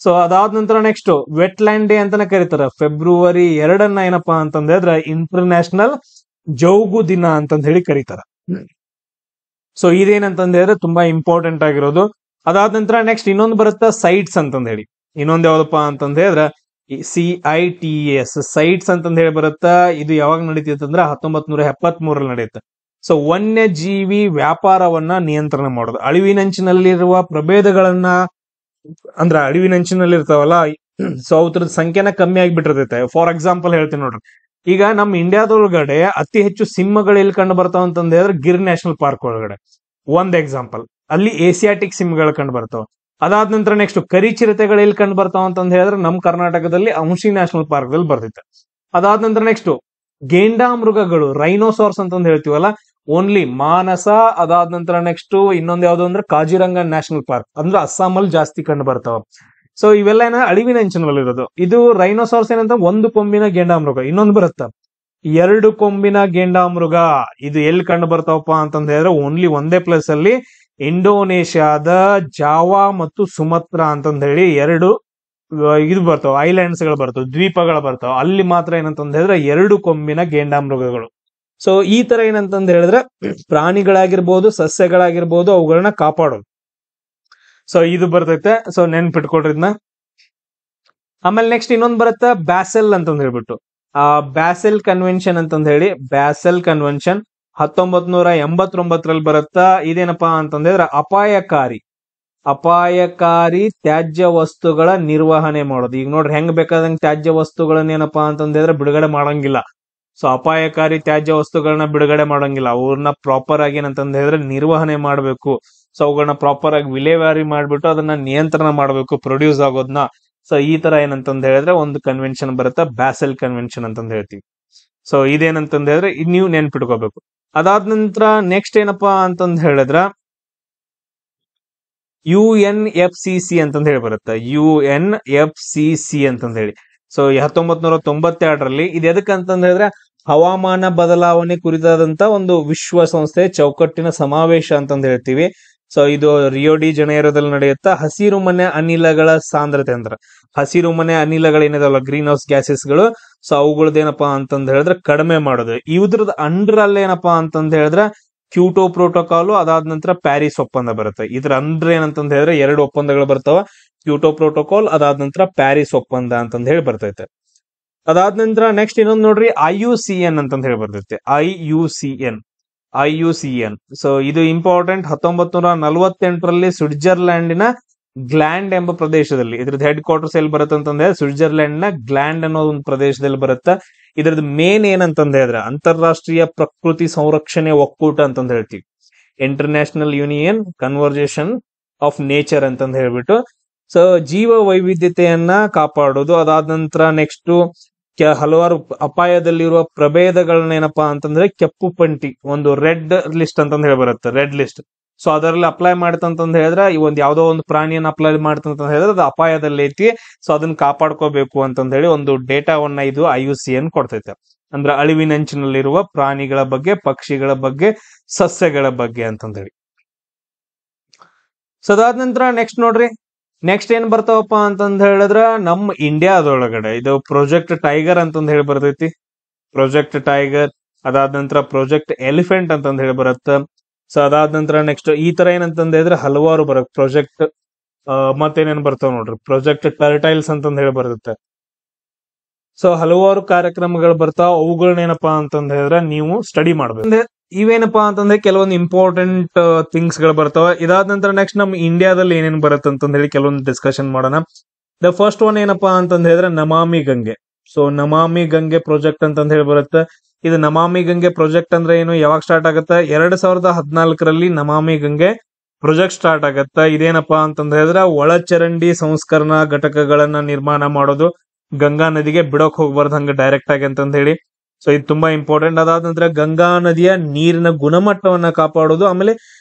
ಸೊ ಅದಾದ ನಂತರ ನೆಕ್ಸ್ಟ್ ವೆಟ್ಲ್ಯಾಂಡ್ ಡೇ ಅಂತಾನೆ ಕರೀತಾರ. ಫೆಬ್ರವರಿ 2 ಏನಪ್ಪಾ ಅಂತಂದ ಹೇಳಿದ್ರೆ ಇಂಟರ್ನ್ಯಾಷನಲ್ ಜೌಗು ದಿನ ಅಂತಂದ ಹೇಳಿ ಕರೀತಾರ. ಸೊ ಇದೇನಂತಂದ ಹೇಳಿದ್ರೆ ತುಂಬಾ ಇಂಪಾರ್ಟೆಂಟ್ ಆಗಿರೋದು. ಅದಾದ ನಂತರ ನೆಕ್ಸ್ಟ್ ಇನ್ನೊಂದು ಬರುತ್ತೆ ಸೈಟ್ಸ್ ಅಂತಂದ ಹೇಳಿ. ಇನ್ನೊಂದು ಯಾವ್ದಪ್ಪ ಅಂತಂದ ಹೇಳಿದ್ರೆ CITES ಸೈಟ್ಸ್ ಅಂತಂದ ಹೇಳಿ ಬರುತ್ತಾ. ಇದು ಯಾವಾಗ ನಡೀತಿತ್ತು ಅಂದ್ರೆ 1973ರಲ್ಲಿ ನಡೆಯುತ್ತೆ. ಸೊ ವನ್ಯಜೀವಿ ವ್ಯಾಪಾರವನ್ನ ನಿಯಂತ್ರಣ ಮಾಡೋದು, ಅಳಿವಿನಂಚಿನಲ್ಲಿರುವ ಪ್ರಭೇದಗಳನ್ನ ಅಂದ್ರ ಅಳಿವಿನಂಚಿನಲ್ಲಿ ಇರ್ತಾವಲ್ಲ, ಸೊ ಅವ್ರದ್ದು ಸಂಖ್ಯೆನ ಕಮ್ಮಿ ಆಗಿಬಿಟ್ಟಿರ್ತೈತೆ. ಫಾರ್ ಎಕ್ಸಾಂಪಲ್ ಹೇಳ್ತೀನಿ ನೋಡ್ರಿ, ಈಗ ನಮ್ಮ ಇಂಡಿಯಾದೊಳಗಡೆ ಅತಿ ಹೆಚ್ಚು ಸಿಂಹಗಳು ಎಲ್ಲಿ ಕಂಡು ಬರ್ತಾವ ಅಂತಂದ ಹೇಳಿದ್ರೆ ಗಿರ್ ನ್ಯಾಷನಲ್ ಪಾರ್ಕ್ ಒಳಗಡೆ ಒಂದ್ ಎಕ್ಸಾಂಪಲ್. ಅಲ್ಲಿ ಏಸಿಯಾಟಿಕ್ ಸಿಂಹಗಳು ಕಂಡು ಬರ್ತಾವ. ಅದಾದ ನಂತರ ನೆಕ್ಸ್ಟ್ ಕರಿ ಚಿರತೆಗಳು ಎಲ್ಲಿ ಕಂಡು ಬರ್ತಾವ ಅಂತಂದ ಹೇಳಿದ್ರೆ ನಮ್ಮ ಕರ್ನಾಟಕದಲ್ಲಿ ಅಂಶಿ ನ್ಯಾಷನಲ್ ಪಾರ್ಕ್ ದಲ್ಲಿ ಬರ್ತೈತೆ. ಅದಾದ ನಂತರ ನೆಕ್ಸ್ಟ್ ಗೇಂಡಾಮೃಗಗಳು, ರೈನೋಸಾರ್ಸ್ ಅಂತಂದ ಹೇಳ್ತೀವಲ್ಲ, ಓನ್ಲಿ ಮಾನಸ. ಅದಾದ ನಂತರ ನೆಕ್ಸ್ಟ್ ಇನ್ನೊಂದು ಯಾವ್ದು ಅಂದ್ರೆ ಕಾಜಿರಂಗ ನ್ಯಾಷನಲ್ ಪಾರ್ಕ್ ಅಂದ್ರೆ ಅಸ್ಸಾಂ ಅಲ್ಲಿ ಜಾಸ್ತಿ ಕಂಡು ಬರ್ತಾವ. ಸೊ ಇವೆಲ್ಲ ಏನ ಅಳಿವಿನಂಚಿನಲ್ಲಿ ಇರೋದು. ಇದು ರೈನೋಸಾರ್ಸ್ ಏನಂತ ಒಂದು ಕೊಂಬಿನ ಗೇಂಡಾಮೃಗ. ಇನ್ನೊಂದು ಬರುತ್ತ 2 ಕೊಂಬಿನ ಗೇಂಡಾಮೃಗ. ಇದು ಎಲ್ಲಿ ಕಂಡು ಬರ್ತಾವಪ್ಪ ಅಂತಂದ ಹೇಳಿದ್ರೆ ಓನ್ಲಿ ಒಂದೇ ಪ್ಲೇಸ್ ಅಲ್ಲಿ ಇಂಡೋನೇಷ್ಯಾದ ಜಾವಾ ಮತ್ತು ಸುಮತ್ರಾ ಅಂತಂದ ಹೇಳಿ 2 ಇದು ಬರ್ತಾವ, ಐಲ್ಯಾಂಡ್ಸ್ ಗಳು ಬರ್ತಾವ, ದ್ವೀಪಗಳು ಬರ್ತಾವ. ಅಲ್ಲಿ ಮಾತ್ರ ಏನಂತಂದ ಹೇಳಿದ್ರೆ 2 ಕೊಂಬಿನ ಗೇಂಡಾಮೃಗಗಳು. ಸೊ ಈ ತರ ಏನಂತಂದ ಹೇಳಿದ್ರೆ ಪ್ರಾಣಿಗಳಾಗಿರ್ಬೋದು, ಸಸ್ಯಗಳಾಗಿರ್ಬೋದು, ಅವುಗಳನ್ನ ಕಾಪಾಡೋದು. ಸೊ ಇದು ಬರ್ತೈತೆ. ಸೊ ನೆನ್ಪಿಟ್ಕೊಡ್ರಿ ಇದನ್ನ. ಆಮೇಲೆ ನೆಕ್ಸ್ಟ್ ಇನ್ನೊಂದು ಬರುತ್ತೆ ಬ್ಯಾಸೆಲ್ ಅಂತಂದ್ ಹೇಳ್ಬಿಟ್ಟು. ಬ್ಯಾಸೆಲ್ ಕನ್ವೆನ್ಷನ್ ಅಂತಂದ ಹೇಳಿ, ಬ್ಯಾಸೆಲ್ ಕನ್ವೆನ್ಷನ್ 1989ರಲ್ಲಿ ಬರುತ್ತಾ. ಇದೇನಪ್ಪಾ ಅಂತಂದ್ರೆ ಅಪಾಯಕಾರಿ ತ್ಯಾಜ್ಯ ವಸ್ತುಗಳ ನಿರ್ವಹಣೆ ಮಾಡೋದು. ಈಗ ನೋಡ್ರಿ ಹೆಂಗ್ ಬೇಕಾದಂಗೆ ತ್ಯಾಜ್ಯ ವಸ್ತುಗಳನ್ನ ಏನಪ್ಪಾ ಅಂತಂದ್ರೆ ಬಿಡುಗಡೆ ಮಾಡಂಗಿಲ್ಲ. ಸೊ ಅಪಾಯಕಾರಿ ತ್ಯಾಜ್ಯ ವಸ್ತುಗಳನ್ನ ಬಿಡುಗಡೆ ಮಾಡಂಗಿಲ್ಲ, ಅವ್ರನ್ನ ಪ್ರಾಪರ್ ಆಗಿ ಏನಂತಂದ ಹೇಳಿದ್ರೆ ನಿರ್ವಹಣೆ ಮಾಡ್ಬೇಕು. ಸೊ ಅವುಗಳನ್ನ ಪ್ರಾಪರ್ ಆಗಿ ವಿಲೇವಾರಿ ಮಾಡ್ಬಿಟ್ಟು ಅದನ್ನ ನಿಯಂತ್ರಣ ಮಾಡ್ಬೇಕು ಪ್ರೊಡ್ಯೂಸ್ ಆಗೋದನ್ನ. ಸೊ ಈ ತರ ಏನಂತಂದ್ ಹೇಳಿದ್ರೆ ಒಂದು ಕನ್ವೆನ್ಷನ್ ಬರುತ್ತೆ, ಬ್ಯಾಸೆಲ್ ಕನ್ವೆನ್ಷನ್ ಅಂತಂದ್ ಹೇಳ್ತೀವಿ. ಸೊ ಇದೇನಂತಂದ್ ಹೇಳಿದ್ರೆ ನೀವು ನೆನ್ಪಿಟ್ಕೋಬೇಕು. ಅದಾದ ನಂತರ ನೆಕ್ಸ್ಟ್ ಏನಪ್ಪಾ ಅಂತಂದ್ ಹೇಳಿದ್ರ UNFCC ಅಂತಂದ್ ಹೇಳಿ ಬರುತ್ತೆ, UNFCC ಅಂತಂದ್ ಹೇಳಿ. ಸೊ 1992ರಲ್ಲಿ ಇದು ಎದಕ್ಕೆ ಅಂತಂದ್ ಹೇಳಿದ್ರೆ ಹವಾಮಾನ ಬದಲಾವಣೆ ಕುರಿತಾದಂತ ಒಂದು ವಿಶ್ವಸಂಸ್ಥೆ ಚೌಕಟ್ಟಿನ ಸಮಾವೇಶ ಅಂತಂದ್ ಹೇಳ್ತೀವಿ. ಸೊ ಇದು ರಿಯೋ ಡಿ ಜನೈರೋದಲ್ಲಿ ನಡೆಯುತ್ತಾ. ಹಸಿರು ಮನೆ ಅನಿಲಗಳ ಸಾಂದ್ರತೆ ಅಂದ್ರೆ ಹಸಿರು ಮನೆ ಅನಿಲಗಳೇನಿದಾವಲ್ಲ, ಗ್ರೀನ್ ಹೌಸ್ ಗ್ಯಾಸಸ್ಗಳು, ಸೊ ಅವುಗಳದ್ದೇನಪ್ಪಾ ಅಂತಂದ್ ಹೇಳಿದ್ರೆ ಕಡಿಮೆ ಮಾಡೋದು. ಇದ್ರದ್ದು ಅಂಡರ್ ಅಲ್ಲಿ ಏನಪ್ಪಾ ಅಂತಂದ್ ಹೇಳಿದ್ರೆ ಕ್ಯೂಟೋ ಪ್ರೋಟೋಕಾಲ್, ಅದಾದ ನಂತರ ಪ್ಯಾರಿಸ್ ಒಪ್ಪಂದ ಬರುತ್ತೆ. ಇದ್ರ ಅಂದ್ರೆ ಏನಂತಂದ್ ಹೇಳಿದ್ರೆ 2 ಒಪ್ಪಂದಗಳು ಬರ್ತಾವ, ಕ್ಯೂಟೋ ಪ್ರೋಟೋಕಾಲ್ ಅದಾದ ನಂತರ ಪ್ಯಾರಿಸ್ ಒಪ್ಪಂದ ಅಂತಂದ್ ಹೇಳಿ ಬರ್ತೈತೆ. ಅದಾದ ನಂತರ ನೆಕ್ಸ್ಟ್ ಇನ್ನೊಂದು ನೋಡ್ರಿ, IUCN ಅಂತಂದ್ ಹೇಳಿ ಬರ್ತೈತೆ, IUCN. ಸೊ ಇದು ಇಂಪಾರ್ಟೆಂಟ್. 1948ರಲ್ಲಿ ಸ್ವಿಟ್ಜರ್ಲ್ಯಾಂಡಿನ ಗ್ಲ್ಯಾಂಡ್ ಎಂಬ ಪ್ರದೇಶದಲ್ಲಿ, ಇದ್ರದ್ದು ಹೆಡ್ ಕ್ವಾರ್ಟರ್ಸ್ ಎಲ್ಲಿ ಬರುತ್ತೆ ಅಂತಂದ್ರೆ ಸ್ವಿಟ್ಜರ್ಲ್ಯಾಂಡ್ ನ ಗ್ಲ್ಯಾಂಡ್ ಅನ್ನೋ ಒಂದು ಪ್ರದೇಶದಲ್ಲಿ ಬರುತ್ತೆ. ಇದ್ರದ್ದು ಮೇನ್ ಏನಂತಂದ ಹೇಳಿದ್ರೆ ಅಂತಾರಾಷ್ಟ್ರೀಯ ಪ್ರಕೃತಿ ಸಂರಕ್ಷಣೆ ಒಕ್ಕೂಟ ಅಂತಂದ್ ಹೇಳ್ತೀವಿ, international union conversation of nature ಅಂತಂದ್ ಹೇಳ್ಬಿಟ್ಟು. ಸೊ ಜೀವ ವೈವಿಧ್ಯತೆಯನ್ನ ಕಾಪಾಡೋದು. ಅದಾದ ನಂತರ ನೆಕ್ಸ್ಟ್ ಹಲವಾರು ಅಪಾಯದಲ್ಲಿರುವ ಪ್ರಭೇದಗಳನ್ನ ಏನಪ್ಪಾ ಅಂತಂದ್ರೆ ಕೆಂಪು ಪಂಟಿ, ಒಂದು ರೆಡ್ ಲಿಸ್ಟ್ ಅಂತಂದ್ ಹೇಳಿ ಬರುತ್ತೆ, ರೆಡ್ ಲಿಸ್ಟ್. ಸೊ ಅದರಲ್ಲಿ ಅಪ್ಲೈ ಮಾಡ್ತಂತಂದ್ ಹೇಳಿದ್ರೆ ಈ ಒಂದ್ ಯಾವ್ದೋ ಒಂದು ಪ್ರಾಣಿಯನ್ನ ಅಪ್ಲೈ ಮಾಡ್ತಂತ ಹೇಳಿದ್ರೆ ಅದು ಅಪಾಯದಲ್ಲಿ ಐತಿ, ಸೊ ಅದನ್ನ ಕಾಪಾಡ್ಕೋಬೇಕು ಅಂತಂದ್ ಹೇಳಿ ಒಂದು ಡೇಟಾವನ್ನ ಇದು IUCN ಕೊಡ್ತೈತೆ. ಅಂದ್ರೆ ಅಳಿವಿನಂಚಿನಲ್ಲಿರುವ ಪ್ರಾಣಿಗಳ ಬಗ್ಗೆ, ಪಕ್ಷಿಗಳ ಬಗ್ಗೆ, ಸಸ್ಯಗಳ ಬಗ್ಗೆ ಅಂತಂದ್ ಹೇಳಿ. ಸೊ ಅದಾದ ನಂತರ ನೆಕ್ಸ್ಟ್ ನೋಡ್ರಿ, ನೆಕ್ಸ್ಟ್ ಏನ್ ಬರ್ತಾವಪ್ಪ ಅಂತಂದ್ ಹೇಳಿದ್ರ ನಮ್ಮ ಇಂಡಿಯಾದೊಳಗಡೆ ಇದು ಪ್ರಾಜೆಕ್ಟ್ ಟೈಗರ್ ಅಂತಂದ್ ಹೇಳಿ ಬರ್ತೈತಿ, ಪ್ರಾಜೆಕ್ಟ್ ಟೈಗರ್. ಅದಾದ ನಂತರ ಪ್ರಾಜೆಕ್ಟ್ ಎಲಿಫೆಂಟ್ ಅಂತಂದ್ ಹೇಳಿ ಬರುತ್ತೆ. ಸೊ ಅದಾದ ನಂತರ ನೆಕ್ಸ್ಟ್ ಈ ತರ ಏನಂತಂದ್ ಹೇಳಿದ್ರೆ ಹಲವಾರು ಬರುತ್ತೆ ಪ್ರಾಜೆಕ್ಟ್. ಮತ್ತೇನೇನ್ ಬರ್ತಾವ ನೋಡ್ರಿ, ಪ್ರಾಜೆಕ್ಟ್ ಟರ್ಟೈಲ್ಸ್ ಅಂತಂದ್ ಹೇಳಿ ಬರುತ್ತೆ. ಸೊ ಹಲವಾರು ಕಾರ್ಯಕ್ರಮಗಳು ಬರ್ತಾವ, ಅವುಗಳನ್ನೇನಪ್ಪಾ ಅಂತಂದ್ ಹೇಳಿದ್ರೆ ನೀವು ಸ್ಟಡಿ ಮಾಡ್ಬೇಕು. ಇವೇನಪ್ಪಾ ಅಂತಂದ್ರೆ ಕೆಲವೊಂದು ಇಂಪಾರ್ಟೆಂಟ್ ಥಿಂಗ್ಸ್ ಗಳು ಬರ್ತಾವ. ಇದಾದ ನಂತರ ನೆಕ್ಸ್ಟ್ ನಮ್ ಇಂಡಿಯಾದಲ್ಲಿ ಏನೇನ್ ಬರುತ್ತೆ ಅಂತಂದ್ ಹೇಳಿ ಕೆಲವೊಂದು ಡಿಸ್ಕಷನ್ ಮಾಡೋಣ. ದ ಫಸ್ಟ್ ಒನ್ ಏನಪ್ಪಾ ಅಂತಂದ್ ಹೇಳಿದ್ರೆ ನಮಾಮಿ ಗಂಗೆ. ಸೊ ನಮಾಮಿ ಗಂಗೆ ಪ್ರಾಜೆಕ್ಟ್ ಅಂತಂದ್ ಹೇಳಿ ಬರುತ್ತೆ. ಇದು ನಮಾಮಿ ಗಂಗೆ ಪ್ರಾಜೆಕ್ಟ್ ಅಂದ್ರೆ ಏನು, ಯಾವಾಗ ಸ್ಟಾರ್ಟ್ ಆಗುತ್ತೆ, 2014ರಲ್ಲಿ ನಮಾಮಿ ಗಂಗೆ ಪ್ರಾಜೆಕ್ಟ್ ಸ್ಟಾರ್ಟ್ ಆಗತ್ತೆ. ಇದೇನಪ್ಪಾ ಅಂತಂದ್ ಹೇಳಿದ್ರೆ ಒಳಚರಂಡಿ ಸಂಸ್ಕರಣಾ ಘಟಕಗಳನ್ನ ನಿರ್ಮಾಣ ಮಾಡೋದು, ಗಂಗಾ ನದಿಗೆ ಬಿಡೋಕ್ ಹೋಗ್ಬಾರ್ದು ಹಂಗ ಡೈರೆಕ್ಟ್ ಆಗಿ ಅಂತಂದ್ ಹೇಳಿ. ಸೊ ಇದು ತುಂಬಾ ಇಂಪಾರ್ಟೆಂಟ್. ಅದಾದ ನಂತರ ಗಂಗಾ ನದಿಯ ನೀರಿನ ಗುಣಮಟ್ಟವನ್ನ ಕಾಪಾಡೋದು, ಆಮೇಲೆ